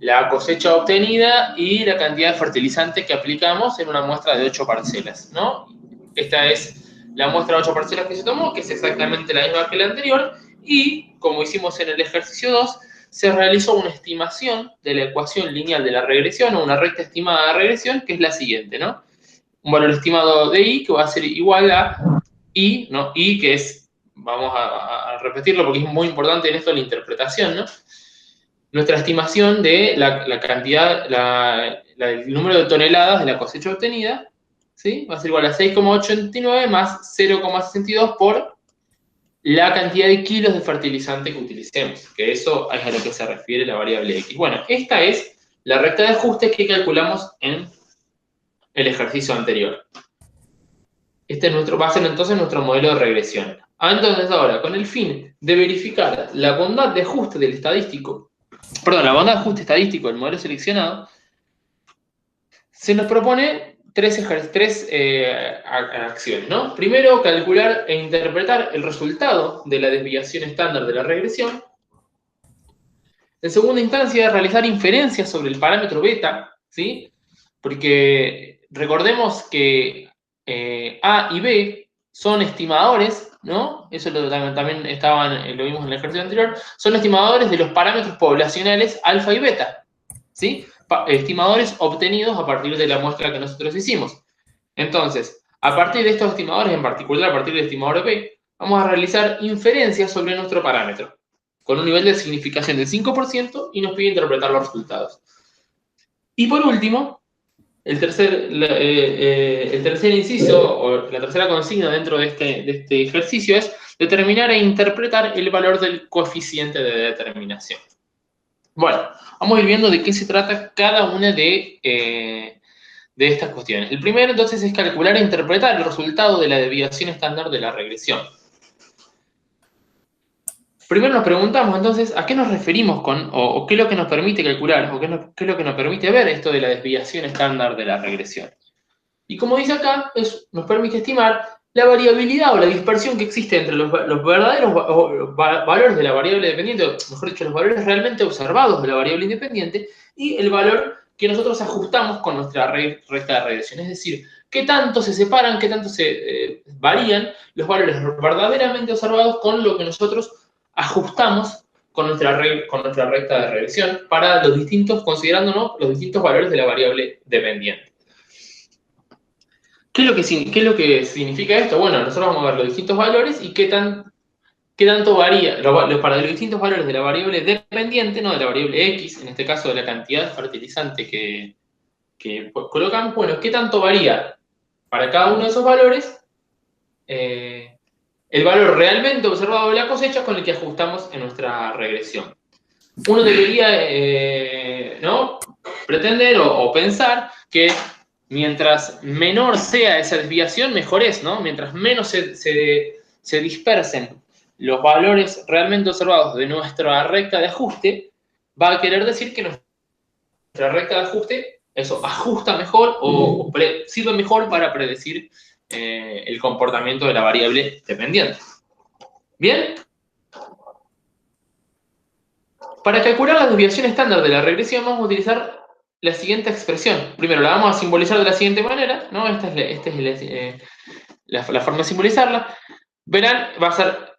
la cosecha obtenida y la cantidad de fertilizante que aplicamos en una muestra de 8 parcelas, ¿no? Esta es la muestra de 8 parcelas que se tomó, que es exactamente la misma que la anterior, y como hicimos en el ejercicio 2, se realizó una estimación de la ecuación lineal de la regresión, o una recta estimada de regresión, que es la siguiente, ¿no? Un valor estimado de I que va a ser igual a I, ¿no? I que es, vamos a repetirlo porque es muy importante en esto la interpretación, ¿no? Nuestra estimación de la cantidad, el número de toneladas de la cosecha obtenida, ¿sí? Va a ser igual a 6,89 más 0,62 por la cantidad de kilos de fertilizante que utilicemos, que eso es a lo que se refiere la variable X. Bueno, esta es la recta de ajuste que calculamos en el ejercicio anterior. Este va a ser entonces nuestro modelo de regresión. Entonces ahora, con el fin de verificar la bondad de ajuste del estadístico, la bondad de ajuste estadístico del modelo seleccionado, se nos propone tres acciones, ¿no? Primero, calcular e interpretar el resultado de la desviación estándar de la regresión. En segunda instancia, realizar inferencias sobre el parámetro beta, ¿sí? Porque recordemos que A y B son estimadores, ¿no? Eso también lo vimos en el ejercicio anterior, son estimadores de los parámetros poblacionales alfa y beta, ¿sí? Estimadores obtenidos a partir de la muestra que nosotros hicimos. Entonces, a partir de estos estimadores, en particular a partir del estimador B, vamos a realizar inferencias sobre nuestro parámetro, con un nivel de significación del 5% y nos pide interpretar los resultados. Y por último, el tercer inciso, o la tercera consigna dentro de este ejercicio es determinar e interpretar el valor del coeficiente de determinación. Bueno, vamos a ir viendo de qué se trata cada una de estas cuestiones. El primero, entonces, es calcular e interpretar el resultado de la desviación estándar de la regresión. Primero nos preguntamos, entonces, ¿a qué nos referimos o qué es lo que nos permite calcular, o qué es lo que nos permite ver esto de la desviación estándar de la regresión? Y como dice acá, nos permite estimar la variabilidad o la dispersión que existe entre los verdaderos valores de la variable dependiente, o mejor dicho, los valores realmente observados de la variable independiente, y el valor que nosotros ajustamos con nuestra recta de regresión. Es decir, qué tanto se separan, qué tanto se varían los valores verdaderamente observados con lo que nosotros ajustamos con nuestra recta de regresión para considerándonos los distintos valores de la variable dependiente. ¿Qué es lo que significa esto? Bueno, nosotros vamos a ver los distintos valores y qué tanto varía para los distintos valores de la variable dependiente, no de la variable X, en este caso de la cantidad de fertilizante que colocamos. Bueno, qué tanto varía para cada uno de esos valores el valor realmente observado de la cosecha con el que ajustamos en nuestra regresión. uno debería ¿no? pretender o pensar que mientras menor sea esa desviación, mejor es, ¿no? Mientras menos se dispersen los valores realmente observados de nuestra recta de ajuste, va a querer decir que nuestra recta de ajuste, eso ajusta mejor o sirve mejor para predecir el comportamiento de la variable dependiente. ¿Bien? Para calcular la desviación estándar de la regresión vamos a utilizar la siguiente expresión. Primero la vamos a simbolizar de la siguiente manera, ¿no? Esta es la forma de simbolizarla. Verán, va a ser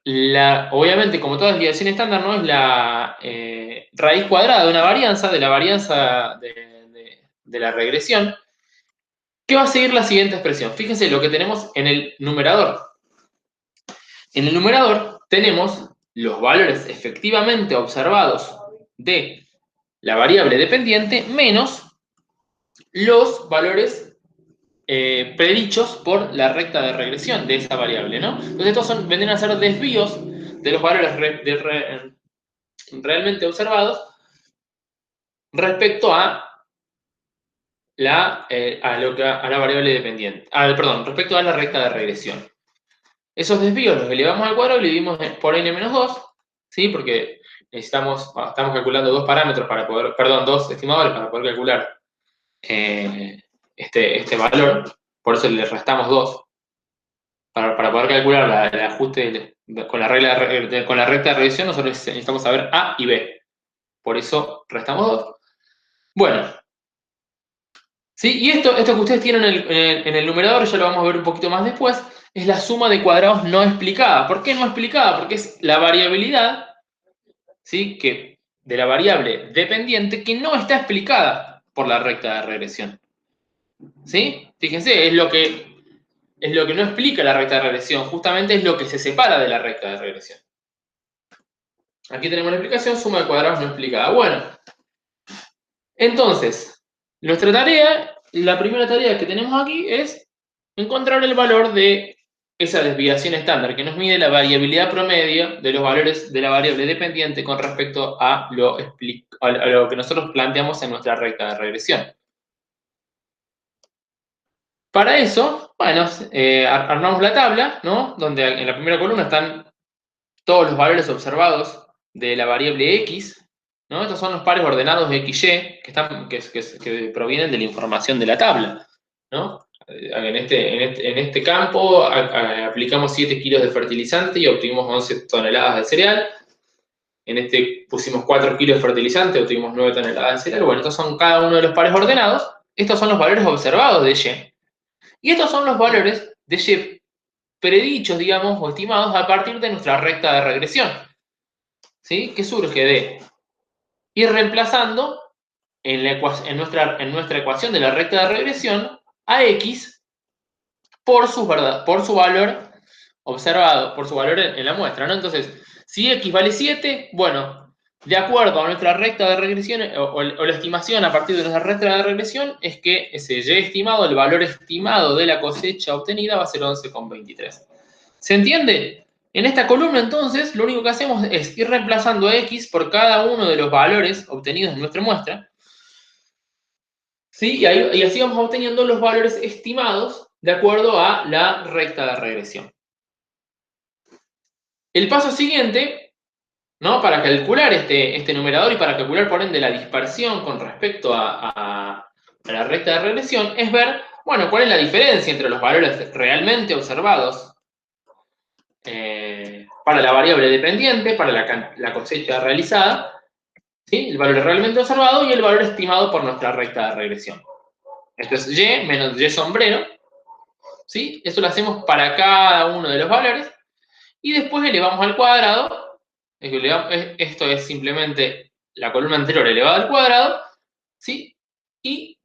obviamente, como toda desviación estándar, ¿no? Es la raíz cuadrada de una varianza, de la varianza de la regresión, que va a seguir la siguiente expresión. Fíjense lo que tenemos en el numerador. En el numerador tenemos los valores efectivamente observados de la variable dependiente menos los valores predichos por la recta de regresión de esa variable, ¿no? Entonces estos vendrían a ser desvíos de los valores realmente observados respecto a la variable dependiente. Respecto a la recta de regresión. Esos desvíos los elevamos al cuadrado y lo dividimos por n-2, ¿sí? Porque estamos calculando dos parámetros para poder, dos estimadores para poder calcular este valor, por eso le restamos 2. Para poder calcular el ajuste con la recta de regresión, nosotros necesitamos saber A y B. Por eso restamos 2. Bueno. ¿Sí? Y esto que ustedes tienen en el numerador, ya lo vamos a ver un poquito más después, es la suma de cuadrados no explicada. ¿Por qué no explicada? Porque es la variabilidad, ¿sí? De la variable dependiente que no está explicada por la recta de regresión. ¿Sí? Fíjense, es lo que no explica la recta de regresión, justamente es lo que se separa de la recta de regresión. Aquí tenemos la explicación, suma de cuadrados no explicada. Bueno, entonces, nuestra tarea, la primera tarea que tenemos aquí es encontrar el valor de esa desviación estándar, que nos mide la variabilidad promedio de los valores de la variable dependiente con respecto a lo que nosotros planteamos en nuestra recta de regresión. Para eso, bueno, armamos la tabla, ¿no? Donde en la primera columna están todos los valores observados de la variable x, ¿no? Estos son los pares ordenados de XY que provienen de la información de la tabla, ¿no? En este campo aplicamos 7 kilos de fertilizante y obtuvimos 11 toneladas de cereal. En este pusimos 4 kilos de fertilizante y obtuvimos 9 toneladas de cereal. Bueno, estos son cada uno de los pares ordenados. Estos son los valores observados de Y. Y estos son los valores de Y predichos, digamos, o estimados a partir de nuestra recta de regresión. ¿Sí? Que surge de ir reemplazando en nuestra ecuación de la recta de regresión a x por su valor observado, por su valor en la muestra, ¿no? Entonces, si x vale 7, bueno, de acuerdo a nuestra recta de regresión o la estimación a partir de nuestra recta de regresión, es que ese y estimado, el valor estimado de la cosecha obtenida va a ser 11,23. ¿Se entiende? En esta columna, entonces, lo único que hacemos es ir reemplazando a x por cada uno de los valores obtenidos en nuestra muestra, ¿sí? Y así vamos obteniendo los valores estimados de acuerdo a la recta de regresión. El paso siguiente, ¿no? Para calcular este numerador y para calcular, por ende, la dispersión con respecto a la recta de regresión, es ver, bueno, cuál es la diferencia entre los valores realmente observados para la variable dependiente, para la cosecha realizada, ¿sí? El valor realmente observado y el valor estimado por nuestra recta de regresión. Esto es y menos y sombrero, ¿sí? Esto lo hacemos para cada uno de los valores y después elevamos al cuadrado. Esto es simplemente la columna anterior elevada al cuadrado, ¿sí? Y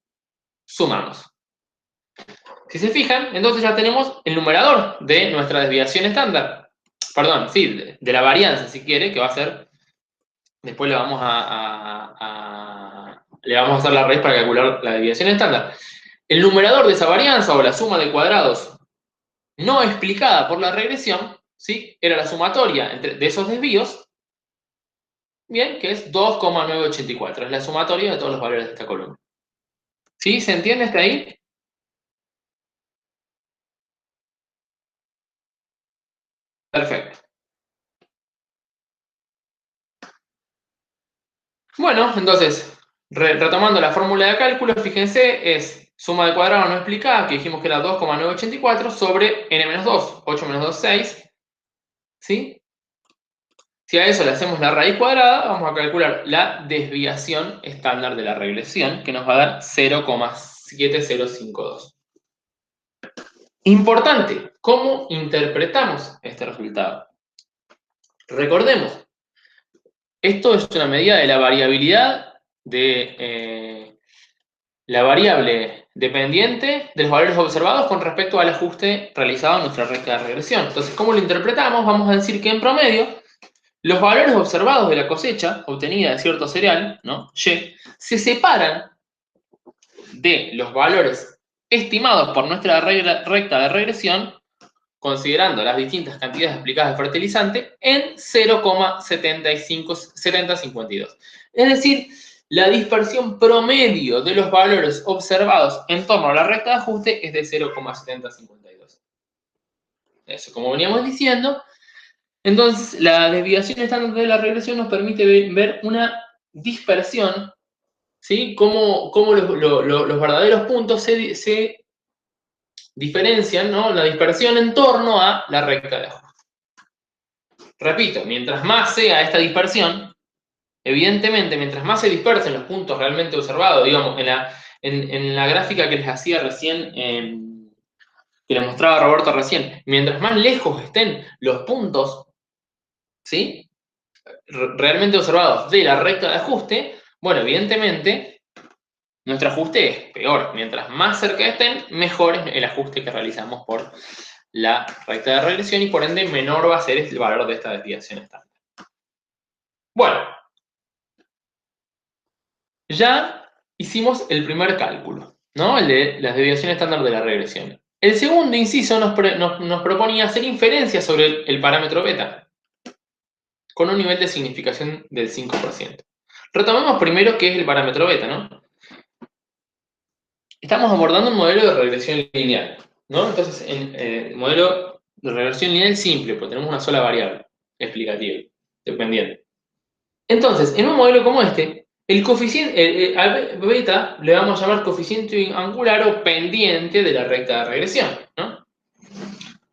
sumamos. Si se fijan, entonces ya tenemos el numerador de nuestra desviación estándar. Perdón, sí, de la varianza, si quiere, que va a ser. Después le vamos a hacer la raíz para calcular la desviación estándar. El numerador de esa varianza o la suma de cuadrados no explicada por la regresión, ¿sí? Era la sumatoria de esos desvíos bien, que es 2,984. Es la sumatoria de todos los valores de esta columna. ¿Sí? ¿Se entiende hasta ahí? Perfecto. Bueno, entonces, retomando la fórmula de cálculo, fíjense, es suma de cuadrados no explicada, que dijimos que era 2,984, sobre n-2, 8 menos 2, 6. ¿Sí? Si a eso le hacemos la raíz cuadrada, vamos a calcular la desviación estándar de la regresión, que nos va a dar 0,7052. Importante, ¿cómo interpretamos este resultado? Recordemos, esto es una medida de la variabilidad de la variable dependiente de los valores observados con respecto al ajuste realizado en nuestra recta de regresión. Entonces, ¿cómo lo interpretamos? Vamos a decir que en promedio, los valores observados de la cosecha obtenida de cierto cereal, ¿no? Y, se separan de los valores estimados por nuestra recta de regresión, considerando las distintas cantidades aplicadas de fertilizante, en 0,7052. Es decir, la dispersión promedio de los valores observados en torno a la recta de ajuste es de 0,7052. Eso, como veníamos diciendo. Entonces, la desviación estándar de la regresión nos permite ver una dispersión, ¿sí? Cómo los verdaderos puntos se diferencian, ¿no? La dispersión en torno a la recta de ajuste. Repito, mientras más sea esta dispersión, evidentemente, mientras más se dispersen los puntos realmente observados, digamos, en la gráfica que les hacía recién, que les mostraba Roberto recién, mientras más lejos estén los puntos, ¿sí? Realmente observados de la recta de ajuste, bueno, evidentemente, nuestro ajuste es peor. Mientras más cerca estén, mejor es el ajuste que realizamos por la recta de regresión y por ende menor va a ser el valor de esta desviación estándar. Bueno, ya hicimos el primer cálculo, ¿no? El de las desviaciones estándar de la regresión. El segundo inciso nos proponía hacer inferencias sobre el parámetro beta, con un nivel de significación del 5%. Retomemos primero qué es el parámetro beta, ¿no? Estamos abordando un modelo de regresión lineal, ¿no? Entonces, en el modelo de regresión lineal simple, porque tenemos una sola variable explicativa, dependiente. Entonces, en un modelo como este, el coeficiente, al beta le vamos a llamar coeficiente angular o pendiente de la recta de regresión, ¿no?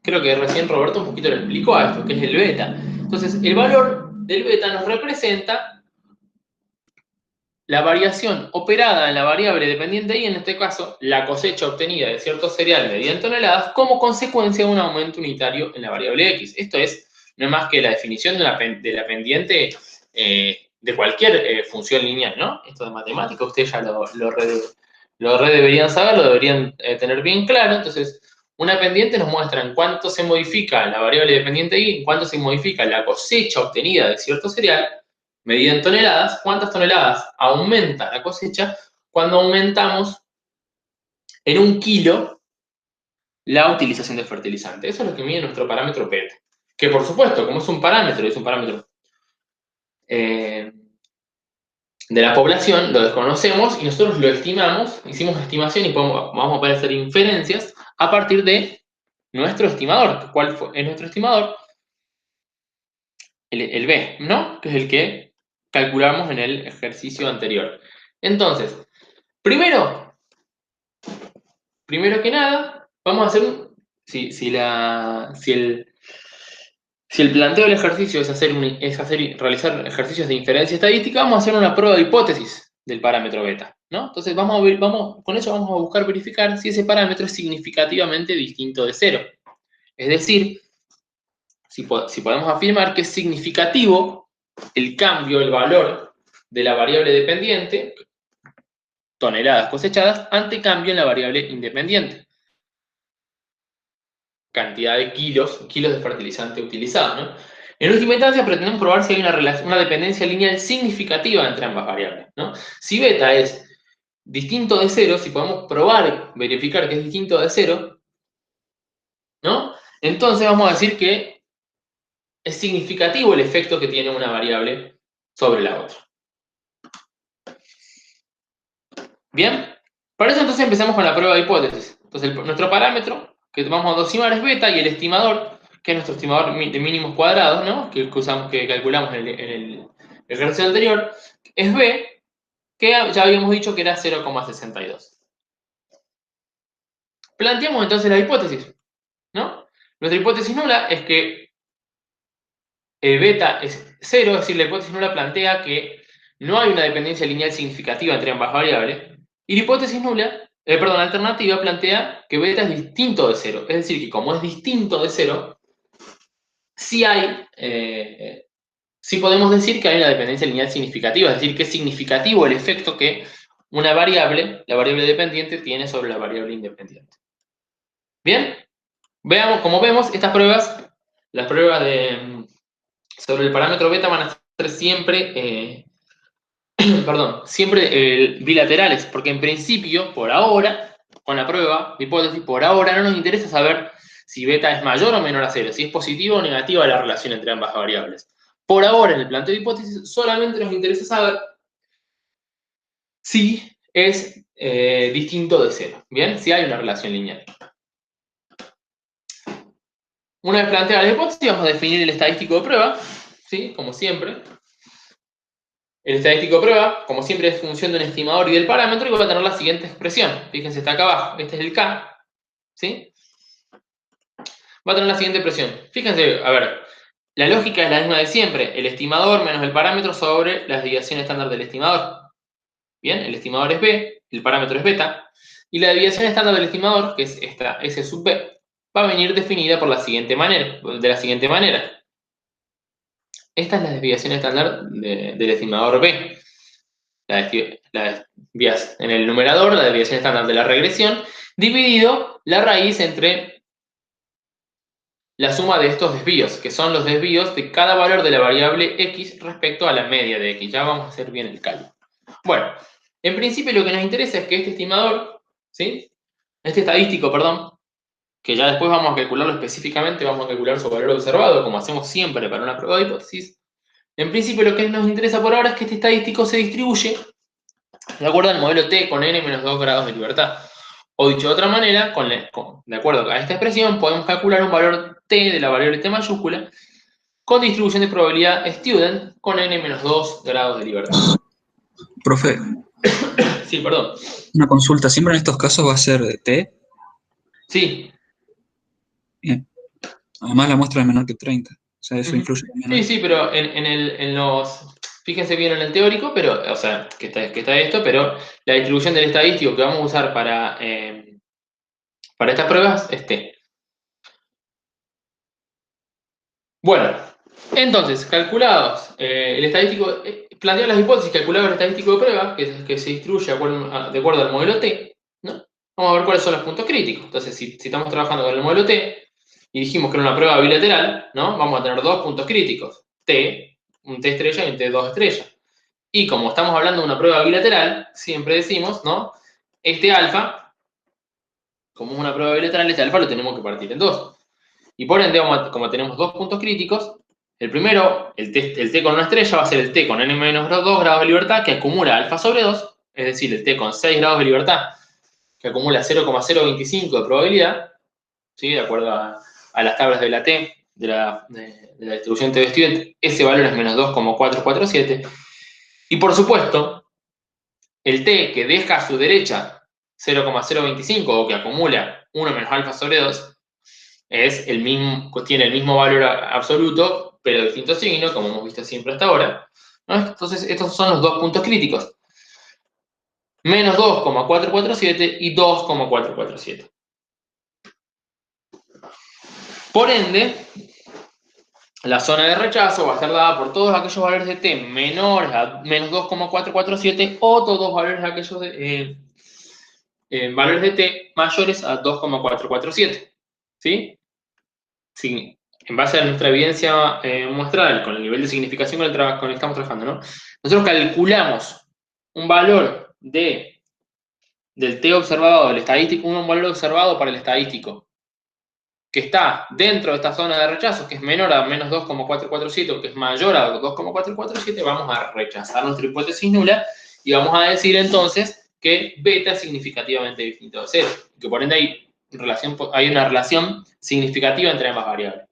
Creo que recién Roberto un poquito lo explicó a esto, que es el beta. Entonces, el valor del beta nos representa la variación operada en la variable dependiente y, en este caso, la cosecha obtenida de cierto cereal mediante toneladas como consecuencia de un aumento unitario en la variable X. Esto no es más que la definición de la pendiente de cualquier función lineal, ¿no? Esto de matemática, ustedes ya lo deberían saber, lo deberían tener bien claro. Entonces, una pendiente nos muestra en cuánto se modifica la variable dependiente y, en cuánto se modifica la cosecha obtenida de cierto cereal, medida en toneladas, cuántas toneladas aumenta la cosecha cuando aumentamos en 1 kilo la utilización de fertilizante. Eso es lo que mide nuestro parámetro beta. Que por supuesto, como es un parámetro de la población, lo desconocemos y nosotros lo estimamos, hicimos estimación y vamos a poder hacer inferencias a partir de nuestro estimador. ¿Cuál es nuestro estimador? El B, ¿no? Que es el que calculamos en el ejercicio anterior. Entonces, primero que nada, vamos a hacer si el planteo del ejercicio es realizar ejercicios de inferencia estadística, vamos a hacer una prueba de hipótesis del parámetro beta, ¿no? Entonces, con eso vamos a buscar verificar si ese parámetro es significativamente distinto de 0. Es decir, si podemos afirmar que es significativo el cambio, el valor de la variable dependiente, toneladas cosechadas, ante cambio en la variable independiente, cantidad de kilos de fertilizante utilizado, ¿no? En última instancia, pretendemos probar si hay una dependencia lineal significativa entre ambas variables, ¿no? Si beta es distinto de 0, si podemos verificar que es distinto de 0, ¿no? Entonces vamos a decir que es significativo el efecto que tiene una variable sobre la otra. Bien, para eso entonces empezamos con la prueba de hipótesis. Entonces nuestro parámetro, que tomamos 2 es beta, y el estimador, que es nuestro estimador de mínimos cuadrados, ¿no? que calculamos en el ejercicio anterior, es b, que ya habíamos dicho que era 0,62. Planteamos entonces la hipótesis, ¿no? Nuestra hipótesis nula es que beta es 0, es decir, la hipótesis nula plantea que no hay una dependencia lineal significativa entre ambas variables, y la hipótesis alternativa plantea que beta es distinto de 0, es decir, que como es distinto de 0, sí podemos decir que hay una dependencia lineal significativa, es decir, que es significativo el efecto que una variable, la variable dependiente, tiene sobre la variable independiente. Bien, veamos, como vemos, estas pruebas, las pruebas sobre el parámetro beta van a ser siempre, siempre bilaterales, porque en principio, por ahora, con la prueba de hipótesis, por ahora no nos interesa saber si beta es mayor o menor a 0, si es positiva o negativa la relación entre ambas variables. Por ahora, en el planteo de hipótesis, solamente nos interesa saber si es distinto de 0, ¿bien? Si hay una relación lineal. Una vez planteada la hipótesis, vamos a definir el estadístico de prueba, ¿sí? Como siempre. El estadístico de prueba, como siempre, es función de un estimador y del parámetro, y va a tener la siguiente expresión. Fíjense, está acá abajo. Este es el K, ¿sí? Va a tener la siguiente expresión. Fíjense, a ver, la lógica es la misma de siempre. El estimador menos el parámetro sobre la desviación estándar del estimador. Bien, el estimador es B, el parámetro es beta, y la desviación estándar del estimador, que es esta S sub B, va a venir definida por de la siguiente manera. Esta es la desviación estándar del estimador B. En el numerador, la desviación estándar de la regresión, dividido la raíz entre la suma de estos desvíos, que son los desvíos de cada valor de la variable x respecto a la media de x. Ya vamos a hacer bien el cálculo. Bueno, en principio lo que nos interesa es que este estimador, ¿sí? Este estadístico, perdón, que ya después vamos a calcularlo específicamente, vamos a calcular su valor observado, como hacemos siempre para una prueba de hipótesis. En principio lo que nos interesa por ahora es que este estadístico se distribuye de acuerdo al modelo T con n menos 2 grados de libertad. O dicho de otra manera, de acuerdo a esta expresión, podemos calcular un valor T de la variable T mayúscula con distribución de probabilidad student con n menos 2 grados de libertad. Profe, Sí, perdón. una consulta. ¿Siempre en estos casos va a ser de T? Sí. Bien. Además la muestra es menor que 30. O sea, eso influye también. Sí, pero fíjense bien en el teórico, pero, o sea, que está esto, pero la distribución del estadístico que vamos a usar para estas pruebas es T. Bueno, entonces, calculados el estadístico, plantear las hipótesis, calculado el estadístico de prueba, que se distribuye de acuerdo al modelo T, ¿no? Vamos a ver cuáles son los puntos críticos. Entonces, si estamos trabajando con el modelo T, y dijimos que era una prueba bilateral, ¿no? Vamos a tener dos puntos críticos, T, un T estrella y un T2 estrella. Y como estamos hablando de una prueba bilateral, siempre decimos, ¿no? Este alfa, como es una prueba bilateral, este alfa lo tenemos que partir en dos. Y por ende, como tenemos dos puntos críticos, el primero, el T con una estrella, va a ser el T con n menos 2 grados de libertad, que acumula alfa sobre 2, es decir, el T con 6 grados de libertad, que acumula 0,025 de probabilidad, ¿sí? De acuerdo a las tablas de la T, de la distribución T de student, ese valor es menos 2,447. Y por supuesto, el T que deja a su derecha 0,025 o que acumula 1 menos alfa sobre 2, tiene el mismo valor absoluto, pero de distinto signo, como hemos visto siempre hasta ahora, ¿no? Entonces, estos son los dos puntos críticos. Menos 2,447 y 2,447. Por ende, la zona de rechazo va a estar dada por todos aquellos valores de T menores a menos 2,447 o todos valores valores de T mayores a 2,447. ¿Sí? Sí, en base a nuestra evidencia muestral, con el nivel de significación con el que estamos trabajando, ¿no? Nosotros calculamos un valor del T observado, del estadístico, un valor observado para el estadístico, que está dentro de esta zona de rechazo, que es menor a menos 2,447 o que es mayor a 2,447, vamos a rechazar nuestra hipótesis nula y vamos a decir entonces que beta es significativamente distinto de 0, que por ende hay una relación significativa entre ambas variables.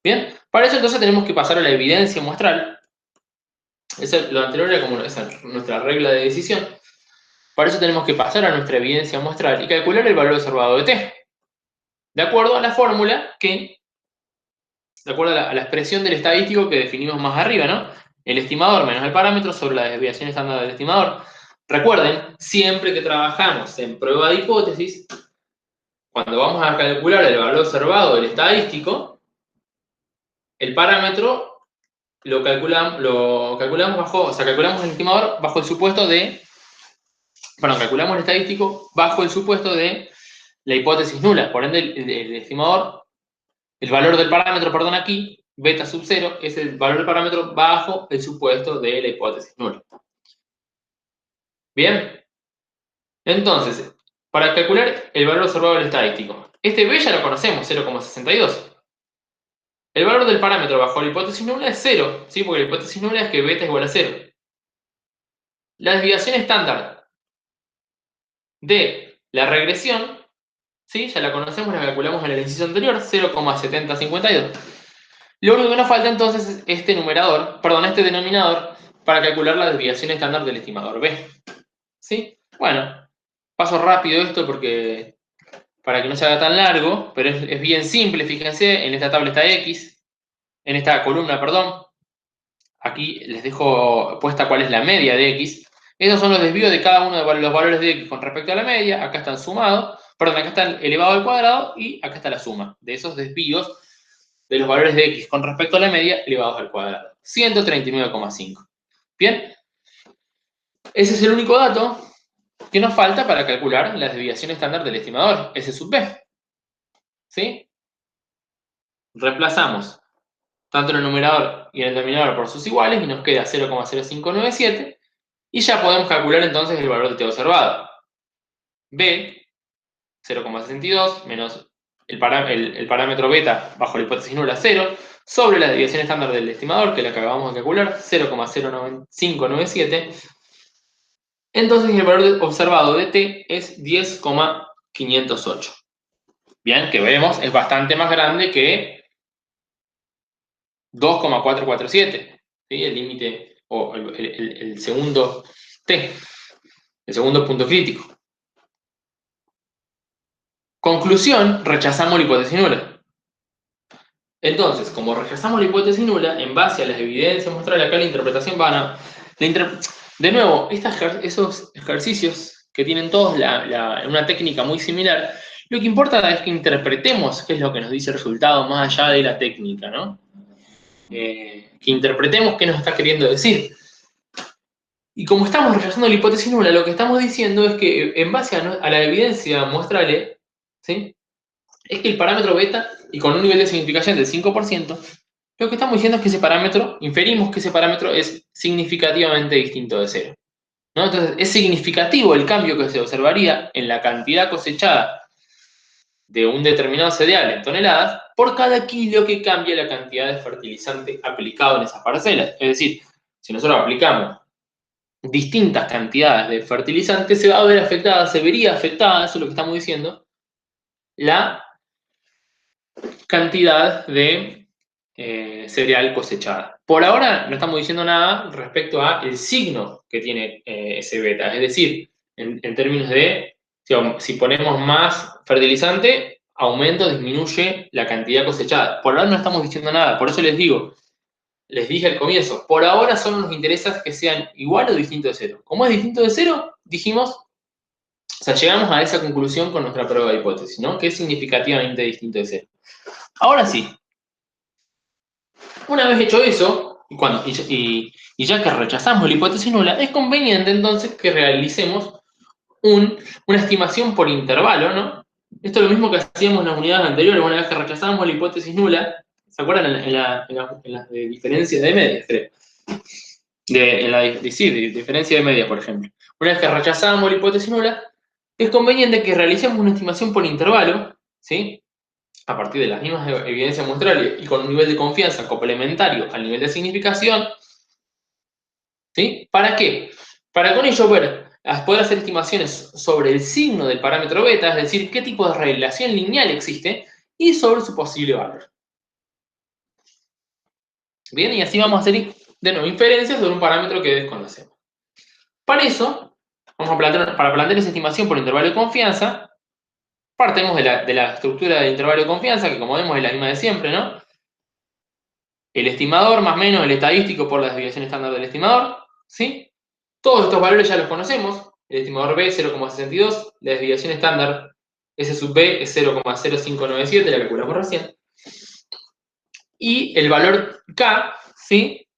Bien, para eso entonces tenemos que pasar a la evidencia muestral. Lo anterior era como nuestra regla de decisión. Para eso tenemos que pasar a nuestra evidencia muestral y calcular el valor observado de t. De acuerdo a la fórmula de acuerdo a la expresión del estadístico que definimos más arriba, ¿no? El estimador menos el parámetro sobre la desviación estándar del estimador. Recuerden, siempre que trabajamos en prueba de hipótesis, cuando vamos a calcular el valor observado del estadístico, el parámetro lo calculamos calculamos el estimador bajo el supuesto calculamos el estadístico bajo el supuesto de la hipótesis nula. Por ende, el estimador, el valor del parámetro, perdón, aquí, beta sub 0, es el valor del parámetro bajo el supuesto de la hipótesis nula. Bien. Entonces, para calcular el valor observado del estadístico, este B ya lo conocemos, 0,62. El valor del parámetro bajo la hipótesis nula es 0, ¿sí? Porque la hipótesis nula es que beta es igual a 0. La desviación estándar de la regresión, ¿sí? Ya la conocemos, la calculamos en el ejercicio anterior, 0,7052. Lo único que nos falta entonces es este denominador para calcular la desviación estándar del estimador B. ¿Sí? Bueno, paso rápido esto para que no se haga tan largo, pero es bien simple, fíjense, en esta tabla está X, en esta columna, perdón, aquí les dejo puesta cuál es la media de X. Esos son los desvíos de cada uno de los valores de X con respecto a la media, acá están sumados, perdón, acá están elevado al cuadrado y acá está la suma de esos desvíos de los valores de X con respecto a la media elevados al cuadrado. 139,5. Bien, ese es el único dato que nos falta para calcular la desviación estándar del estimador, S sub B. ¿Sí? Reemplazamos tanto en el numerador y en el denominador por sus iguales y nos queda 0,0597 y ya podemos calcular entonces el valor de t observado. B, 0,62 menos el parámetro beta bajo la hipótesis nula 0 sobre la desviación estándar del estimador que la acabamos de calcular, 0,0597. Entonces el valor observado de t es 10,508. Bien, que vemos es bastante más grande que 2,447, ¿sí? El límite o el segundo t, el segundo punto crítico. Conclusión, rechazamos la hipótesis nula. Entonces, como rechazamos la hipótesis nula, en base a las evidencias mostradas acá, la interpretación de nuevo, esos ejercicios que tienen todos una técnica muy similar, lo que importa es que interpretemos qué es lo que nos dice el resultado más allá de la técnica, ¿no? Que interpretemos qué nos está queriendo decir. Y como estamos rechazando la hipótesis nula, lo que estamos diciendo es que en base a la evidencia muestral, ¿sí? Es que el parámetro beta, y con un nivel de significación del 5%, lo que estamos diciendo es que inferimos que ese parámetro es significativamente distinto de 0. ¿No? Entonces, es significativo el cambio que se observaría en la cantidad cosechada de un determinado cereal en toneladas por cada kilo que cambia la cantidad de fertilizante aplicado en esas parcelas. Es decir, si nosotros aplicamos distintas cantidades de fertilizante, se vería afectada, eso es lo que estamos diciendo, la cantidad de cereal cosechada. Por ahora no estamos diciendo nada respecto al signo que tiene ese beta, es decir, en términos de si ponemos más fertilizante, aumenta o disminuye la cantidad cosechada. Por ahora no estamos diciendo nada, por eso les dije al comienzo, por ahora solo nos interesa que sean igual o distinto de 0. Como es distinto de 0, llegamos a esa conclusión con nuestra prueba de hipótesis, ¿no? Que es significativamente distinto de 0. Ahora sí, una vez hecho eso, y ya que rechazamos la hipótesis nula, es conveniente entonces que realicemos una estimación por intervalo, ¿no? Esto es lo mismo que hacíamos en las unidades anteriores, una vez que rechazamos la hipótesis nula, ¿se acuerdan? En las de diferencia de medias, creo. De diferencia de medias, por ejemplo. Una vez que rechazamos la hipótesis nula, es conveniente que realicemos una estimación por intervalo, ¿sí? a partir de las mismas evidencias muestrales y con un nivel de confianza complementario al nivel de significación. ¿Sí? ¿Para qué? Para con ello poder hacer estimaciones sobre el signo del parámetro beta, es decir, qué tipo de relación lineal existe, y sobre su posible valor. Bien, y así vamos a hacer de nuevo inferencias sobre un parámetro que desconocemos. Para eso, para plantear esa estimación por intervalo de confianza, partemos de la estructura del intervalo de confianza, que como vemos es la misma de siempre, ¿no? El estimador más menos el estadístico por la desviación estándar del estimador, ¿sí? Todos estos valores ya los conocemos. El estimador B es 0,62, la desviación estándar S sub B es 0,0597, la calculamos recién. Y el valor K, ¿sí?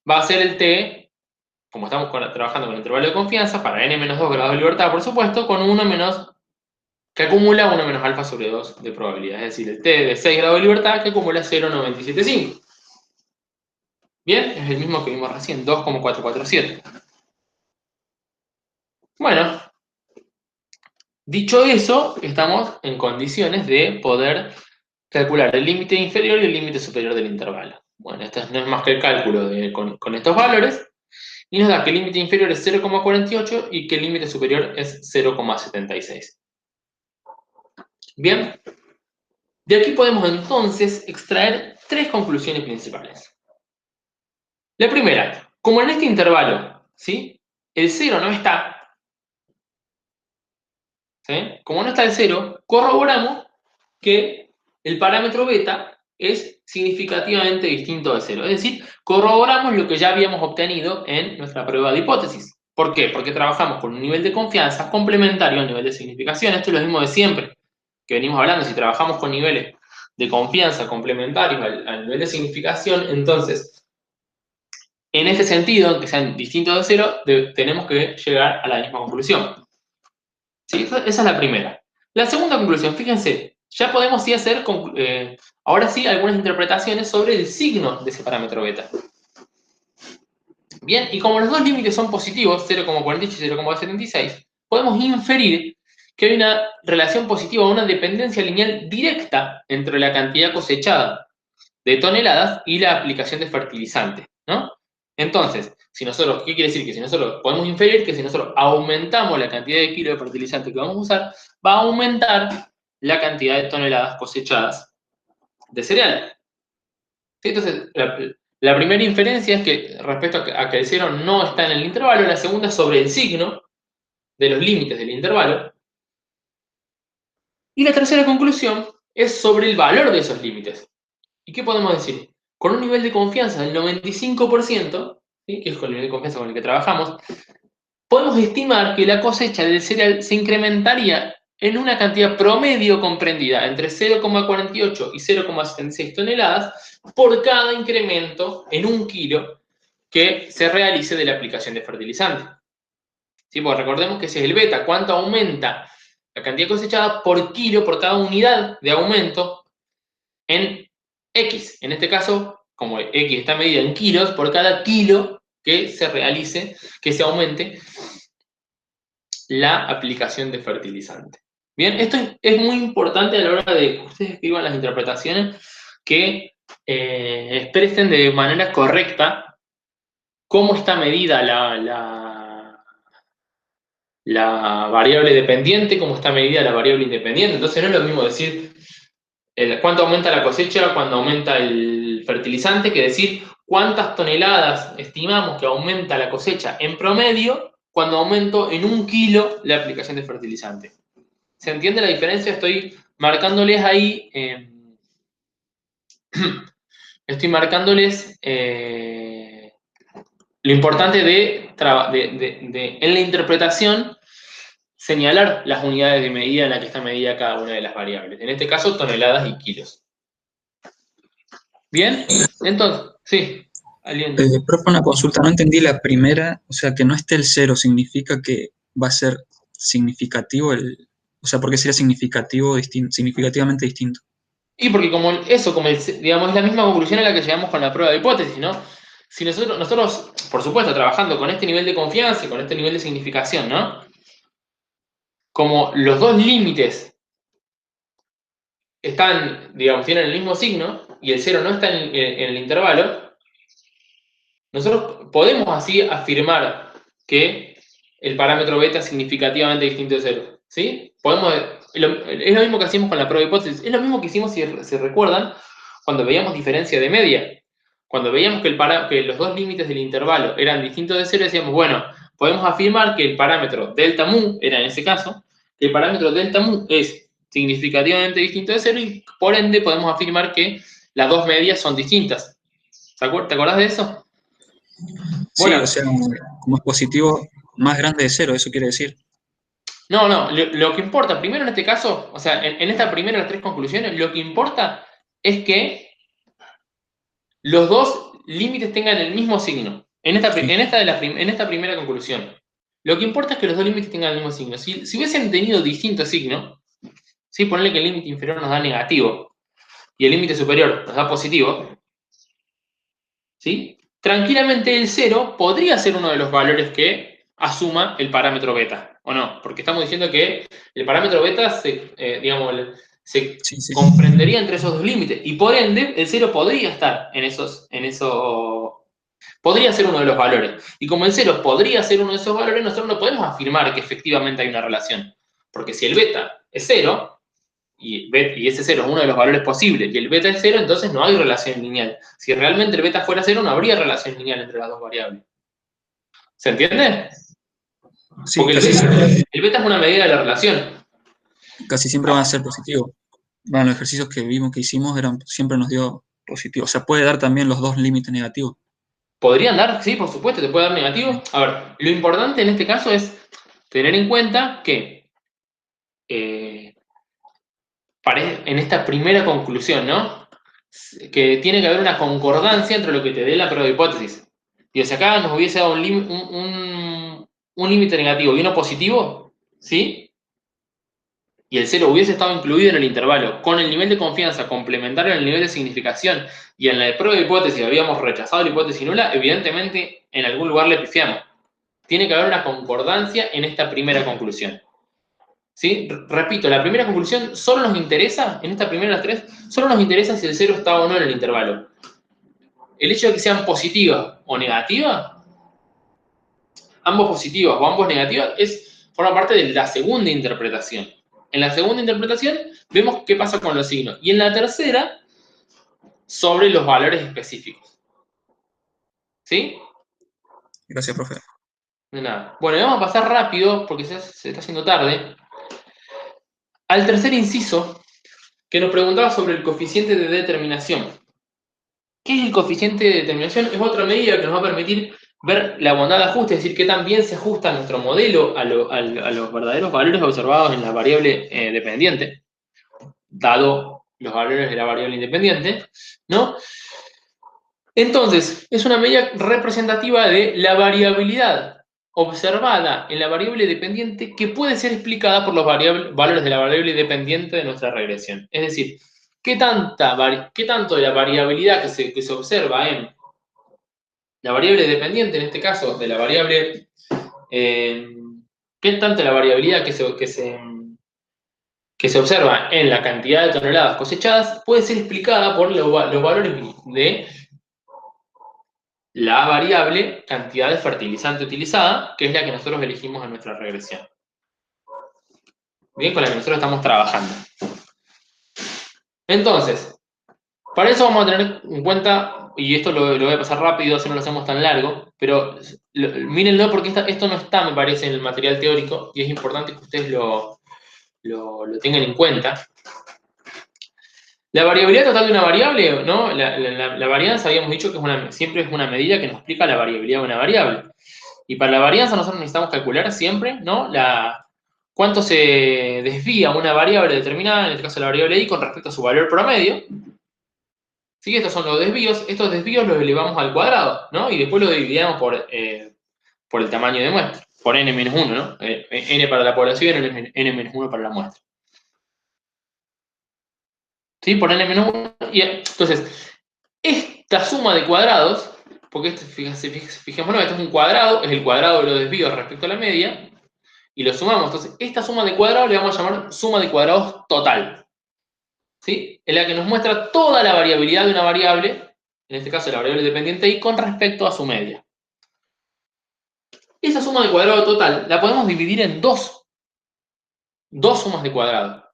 Va a ser el T, como estamos trabajando con el intervalo de confianza, para n-2 grados de libertad, por supuesto, con 1 menos, que acumula 1 menos alfa sobre 2 de probabilidad. Es decir, el T de 6 grados de libertad que acumula 0,975. Bien, es el mismo que vimos recién, 2,447. Bueno, dicho eso, estamos en condiciones de poder calcular el límite inferior y el límite superior del intervalo. Bueno, esto no es más que el cálculo con estos valores, y nos da que el límite inferior es 0,48 y que el límite superior es 0,76. Bien, de aquí podemos entonces extraer tres conclusiones principales. La primera, como en este intervalo, ¿sí? El 0 no está, ¿sí? Como no está el 0, corroboramos que el parámetro beta es significativamente distinto de 0. Es decir, corroboramos lo que ya habíamos obtenido en nuestra prueba de hipótesis. ¿Por qué? Porque trabajamos con un nivel de confianza complementario al nivel de significación. Esto es lo mismo de siempre que venimos hablando. Si trabajamos con niveles de confianza complementarios al nivel de significación, entonces, en ese sentido, que sean distintos de 0, tenemos que llegar a la misma conclusión. ¿Sí? Esa es la primera. La segunda conclusión, fíjense, ya podemos sí hacer, ahora sí, algunas interpretaciones sobre el signo de ese parámetro beta. Bien, y como los dos límites son positivos, 0,48 y 0,76, podemos inferir que hay una relación positiva, una dependencia lineal directa entre la cantidad cosechada de toneladas y la aplicación de fertilizante, ¿no? Entonces, si nosotros, ¿qué quiere decir? Que si nosotros podemos inferir que si nosotros aumentamos la cantidad de kilos de fertilizante que vamos a usar, va a aumentar la cantidad de toneladas cosechadas de cereal. ¿Sí? Entonces, la primera inferencia es que respecto a que el 0 no está en el intervalo, la segunda es sobre el signo de los límites del intervalo, y la tercera conclusión es sobre el valor de esos límites. ¿Y qué podemos decir? Con un nivel de confianza del 95%, ¿sí? Que es con el nivel de confianza con el que trabajamos, podemos estimar que la cosecha del cereal se incrementaría en una cantidad promedio comprendida entre 0,48 y 0,76 toneladas por cada incremento en 1 kilo que se realice de la aplicación de fertilizante. ¿Sí? Porque recordemos que ese es el beta, cuánto aumenta la cantidad cosechada por kilo, por cada unidad de aumento en X. En este caso, como X está medida en kilos, por cada kilo que se realice, que se aumente la aplicación de fertilizante. Bien, esto es muy importante a la hora de que ustedes escriban las interpretaciones, que expresen de manera correcta cómo está medida la variable dependiente, cómo está medida la variable independiente. Entonces no es lo mismo decir cuánto aumenta la cosecha cuando aumenta el fertilizante, que decir cuántas toneladas estimamos que aumenta la cosecha en promedio cuando aumento en 1 kilo la aplicación de fertilizante. ¿Se entiende la diferencia? Estoy marcándoles ahí, estoy marcándoles lo importante de en la interpretación señalar las unidades de medida en la que está medida cada una de las variables. En este caso, toneladas y kilos. ¿Bien? Entonces, sí. ¿Alguien? Profe, una consulta, no entendí la primera, o sea, que no esté el 0, ¿significa que va a ser significativo o sea, ¿por qué sería significativamente distinto? Y porque digamos, es la misma conclusión a la que llegamos con la prueba de hipótesis, ¿no? Si nosotros, por supuesto, trabajando con este nivel de confianza y con este nivel de significación, ¿no? Como los dos límites están, digamos, tienen el mismo signo y el 0 no está en el intervalo, nosotros podemos así afirmar que el parámetro beta es significativamente distinto de 0. ¿Sí? Es lo mismo que hacíamos con la prueba de hipótesis. Es lo mismo que hicimos, si recuerdan, cuando veíamos diferencia de media. Cuando veíamos que los dos límites del intervalo eran distintos de 0, decíamos, bueno, podemos afirmar que el parámetro delta mu, era en ese caso, que el parámetro delta mu es significativamente distinto de 0 y por ende podemos afirmar que las dos medias son distintas. ¿Te acordás de eso? Sí, Bueno, o sea, como es positivo, más grande de 0, eso quiere decir. no, lo que importa, primero en este caso, o sea, en esta primera de las tres conclusiones, lo que importa es que los dos límites tengan el mismo signo. En esta primera conclusión. Lo que importa es que los dos límites tengan el mismo signo. Si hubiesen tenido distinto signo, ¿sí? Ponerle que el límite inferior nos da negativo y el límite superior nos da positivo, ¿sí? Tranquilamente el 0 podría ser uno de los valores que asuma el parámetro beta, ¿o no? Porque estamos diciendo que el parámetro beta se Sí. comprendería entre esos dos límites y por ende el 0 podría estar podría ser uno de los valores. Y como el 0 podría ser uno de esos valores, nosotros no podemos afirmar que efectivamente hay una relación. Porque si el beta es 0, y ese 0 es uno de los valores posibles, y el beta es 0, entonces no hay relación lineal. Si realmente el beta fuera 0, no habría relación lineal entre las dos variables. ¿Se entiende? Sí, Porque el beta es una medida de la relación. casi siempre van a ser positivos. Bueno, los ejercicios que vimos, que hicimos, siempre nos dio positivo. O sea, puede dar también los dos límites negativos. Podrían dar, sí, por supuesto, te puede dar negativo. A ver, lo importante en este caso es tener en cuenta que en esta primera conclusión, ¿no? Que tiene que haber una concordancia entre lo que te dé la prueba de hipótesis. Y o sea, acá nos hubiese dado un límite negativo y uno positivo, ¿sí? Y el 0 hubiese estado incluido en el intervalo, con el nivel de confianza complementario en el nivel de significación, y en la de prueba de hipótesis habíamos rechazado la hipótesis nula, evidentemente en algún lugar le pifiamos. Tiene que haber una concordancia en esta primera conclusión. ¿Sí? Repito, la primera conclusión solo nos interesa, en esta primera de las tres, solo nos interesa si el 0 está o no en el intervalo. El hecho de que sean positivas o negativas, ambos positivas o ambos negativas, forma parte de la segunda interpretación. En la segunda interpretación vemos qué pasa con los signos. Y en la tercera, sobre los valores específicos. ¿Sí? Gracias, profe. De nada. Bueno, y vamos a pasar rápido, porque se está haciendo tarde, al tercer inciso, que nos preguntaba sobre el coeficiente de determinación. ¿Qué es el coeficiente de determinación? Es otra medida que nos va a permitir ver la bondad de ajuste, es decir, qué tan bien se ajusta nuestro modelo a los verdaderos valores observados en la variable dependiente, dado los valores de la variable independiente, ¿no? Entonces, es una medida representativa de la variabilidad observada en la variable dependiente que puede ser explicada por los valores de la variable dependiente de nuestra regresión. Es decir, ¿qué tanto de la variabilidad que se observa en la variable dependiente, en este caso, de la variable, qué tanto de la variabilidad que se observa en la cantidad de toneladas cosechadas puede ser explicada por los valores de la variable cantidad de fertilizante utilizada, que es la que nosotros elegimos en nuestra regresión? Bien, con la que nosotros estamos trabajando. Entonces, para eso vamos a tener en cuenta, y esto lo voy a pasar rápido, así no lo hacemos tan largo, pero mírenlo porque esto no está, me parece, en el material teórico, y es importante que ustedes lo tengan en cuenta. La variabilidad total de una variable, ¿no? La varianza, habíamos dicho que siempre es una medida que nos explica la variabilidad de una variable. Y para la varianza nosotros necesitamos calcular siempre, ¿no? Cuánto se desvía una variable determinada, en este caso la variable i, con respecto a su valor promedio. ¿Sí? Estos son los desvíos. Estos desvíos los elevamos al cuadrado, ¿no? Y después los dividimos por el tamaño de muestra, por n-1, ¿no? N para la población y n-1 para la muestra. ¿Sí? Por n-1. Y entonces, esta suma de cuadrados, porque fijémonos, esto es un cuadrado, es el cuadrado de los desvíos respecto a la media, y lo sumamos. Entonces, esta suma de cuadrados le vamos a llamar suma de cuadrados total. ¿sí? En la que nos muestra toda la variabilidad de una variable, en este caso la variable dependiente y con respecto a su media. Esa suma de cuadrado total la podemos dividir en dos sumas de cuadrado.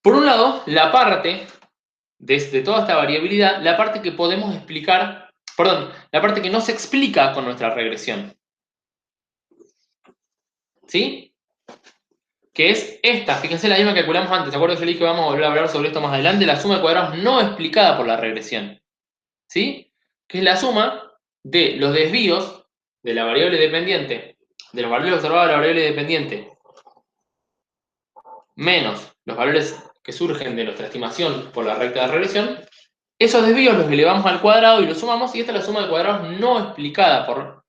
Por un lado, la parte de toda esta variabilidad, la parte que podemos explicar, perdón, la parte que no se explica con nuestra regresión. ¿Sí? Que es esta, fíjense la misma que calculamos antes, ¿de acuerdo? Yo le dije que vamos a volver a hablar sobre esto más adelante, la suma de cuadrados no explicada por la regresión. ¿Sí? Que es la suma de los desvíos de la variable dependiente, de los valores observados de la variable dependiente, menos los valores que surgen de nuestra estimación por la recta de regresión. Esos desvíos los elevamos al cuadrado y los sumamos, y esta es la suma de cuadrados no explicada por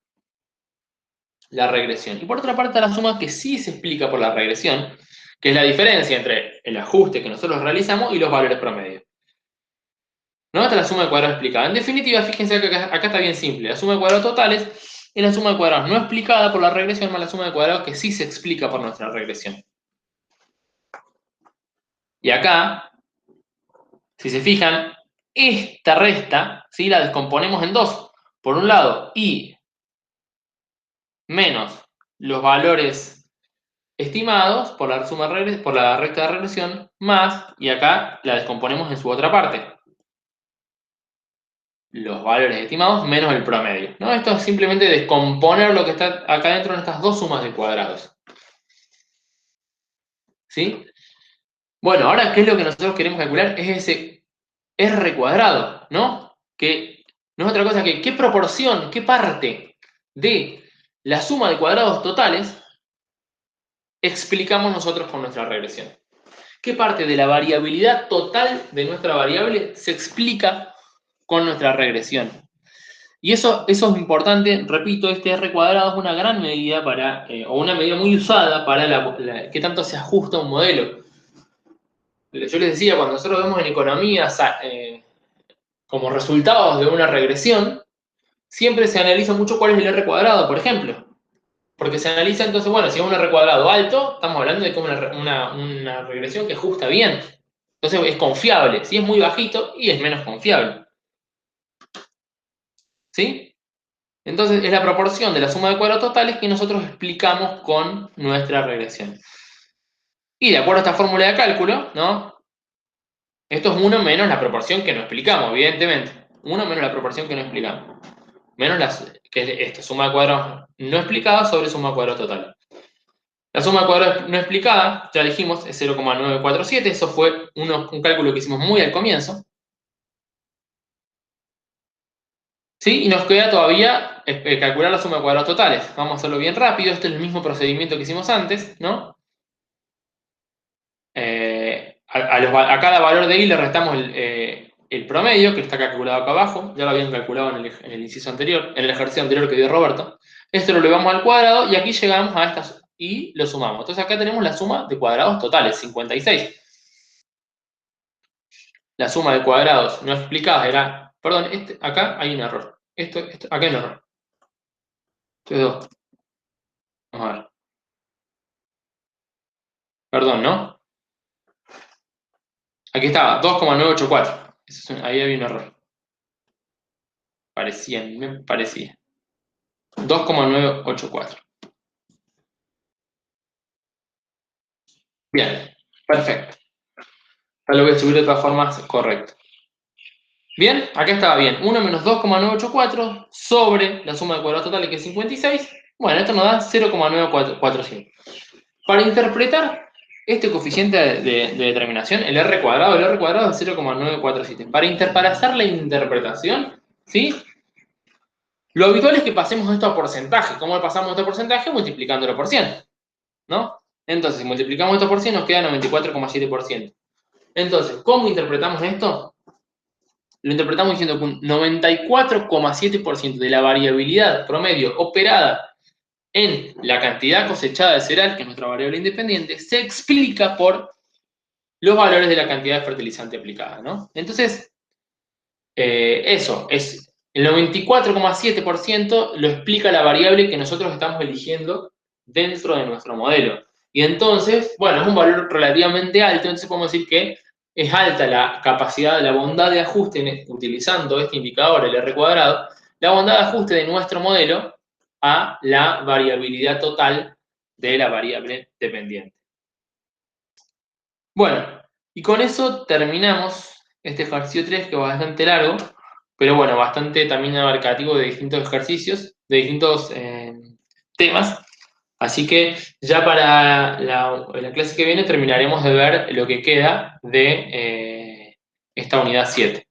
la regresión. Y por otra parte, la suma que sí se explica por la regresión, que es la diferencia entre el ajuste que nosotros realizamos y los valores promedio. ¿No? Esta es la suma de cuadrados explicada. En definitiva, fíjense que acá está bien simple. La suma de cuadrados totales es la suma de cuadrados no explicada por la regresión más la suma de cuadrados que sí se explica por nuestra regresión. Y acá, si se fijan, esta resta, ¿sí? La descomponemos en dos. Por un lado, y menos los valores estimados por la recta de regresión, más, y acá la descomponemos en su otra parte, los valores estimados menos el promedio, ¿no? Esto es simplemente descomponer lo que está acá dentro en estas dos sumas de cuadrados. ¿Sí? Bueno, ahora, ¿qué es lo que nosotros queremos calcular? Es ese R cuadrado, ¿no? Que no es otra cosa que qué proporción, qué parte de la suma de cuadrados totales explicamos nosotros con nuestra regresión. ¿Qué parte de la variabilidad total de nuestra variable se explica con nuestra regresión? Y eso es importante, repito, este R cuadrado es una gran medida para, o una medida muy usada para qué tanto se ajusta un modelo. Yo les decía, cuando nosotros vemos en economía como resultados de una regresión, siempre se analiza mucho cuál es el R cuadrado, por ejemplo. Porque se analiza entonces, bueno, si es un R cuadrado alto, estamos hablando de como una regresión que ajusta bien. Entonces es confiable. Si es muy bajito, y es menos confiable. ¿Sí? Entonces es la proporción de la suma de cuadrados totales que nosotros explicamos con nuestra regresión. Y de acuerdo a esta fórmula de cálculo, ¿no? Esto es 1 menos la proporción que no explicamos, evidentemente. 1 menos la proporción que no explicamos. Menos que es esta suma de cuadrados no explicada sobre suma de cuadrados total. La suma de cuadrados no explicada, ya dijimos, es 0,947. Eso fue un cálculo que hicimos muy al comienzo. ¿Sí? Y nos queda todavía calcular la suma de cuadrados totales. Vamos a hacerlo bien rápido. Este es el mismo procedimiento que hicimos antes, ¿no? A cada valor de i le restamos el promedio, que está calculado acá abajo. Ya lo habían calculado en el inciso anterior, en el ejercicio anterior que dio Roberto. Esto lo elevamos al cuadrado y aquí llegamos a estas y lo sumamos. Entonces acá tenemos la suma de cuadrados totales, 56. La suma de cuadrados no explicadas era... Perdón, acá hay un error. Acá hay un error. Esto es 2. Vamos a ver. Perdón, ¿no? Aquí estaba, 2,984. Ahí había un error. Me parecía. 2,984. Bien, perfecto. Ahora lo voy a subir de todas formas correcto. Bien, acá estaba bien. 1 menos 2,984 sobre la suma de cuadrados totales, que es 56. Bueno, esto nos da 0,947. Para interpretar este coeficiente de determinación, el R cuadrado es 0,947. Para hacer la interpretación, ¿sí? Lo habitual es que pasemos esto a porcentaje. ¿Cómo pasamos esto a porcentaje? Multiplicándolo por 100, ¿no? Entonces, si multiplicamos esto por 100, nos queda 94,7%. Entonces, ¿cómo interpretamos esto? Lo interpretamos diciendo que un 94,7% de la variabilidad promedio operada en la cantidad cosechada de cereal, que es nuestra variable independiente, se explica por los valores de la cantidad de fertilizante aplicada, ¿no? Entonces, eso es el 94,7% lo explica la variable que nosotros estamos eligiendo dentro de nuestro modelo. Y entonces, bueno, es un valor relativamente alto, entonces podemos decir que es alta la capacidad, la bondad de ajuste, utilizando este indicador, el R cuadrado, la bondad de ajuste de nuestro modelo a la variabilidad total de la variable dependiente. Bueno, y con eso terminamos este ejercicio 3, que es bastante largo, pero bueno, bastante también abarcativo de distintos ejercicios, de distintos temas. Así que ya para la clase que viene terminaremos de ver lo que queda de esta unidad 7.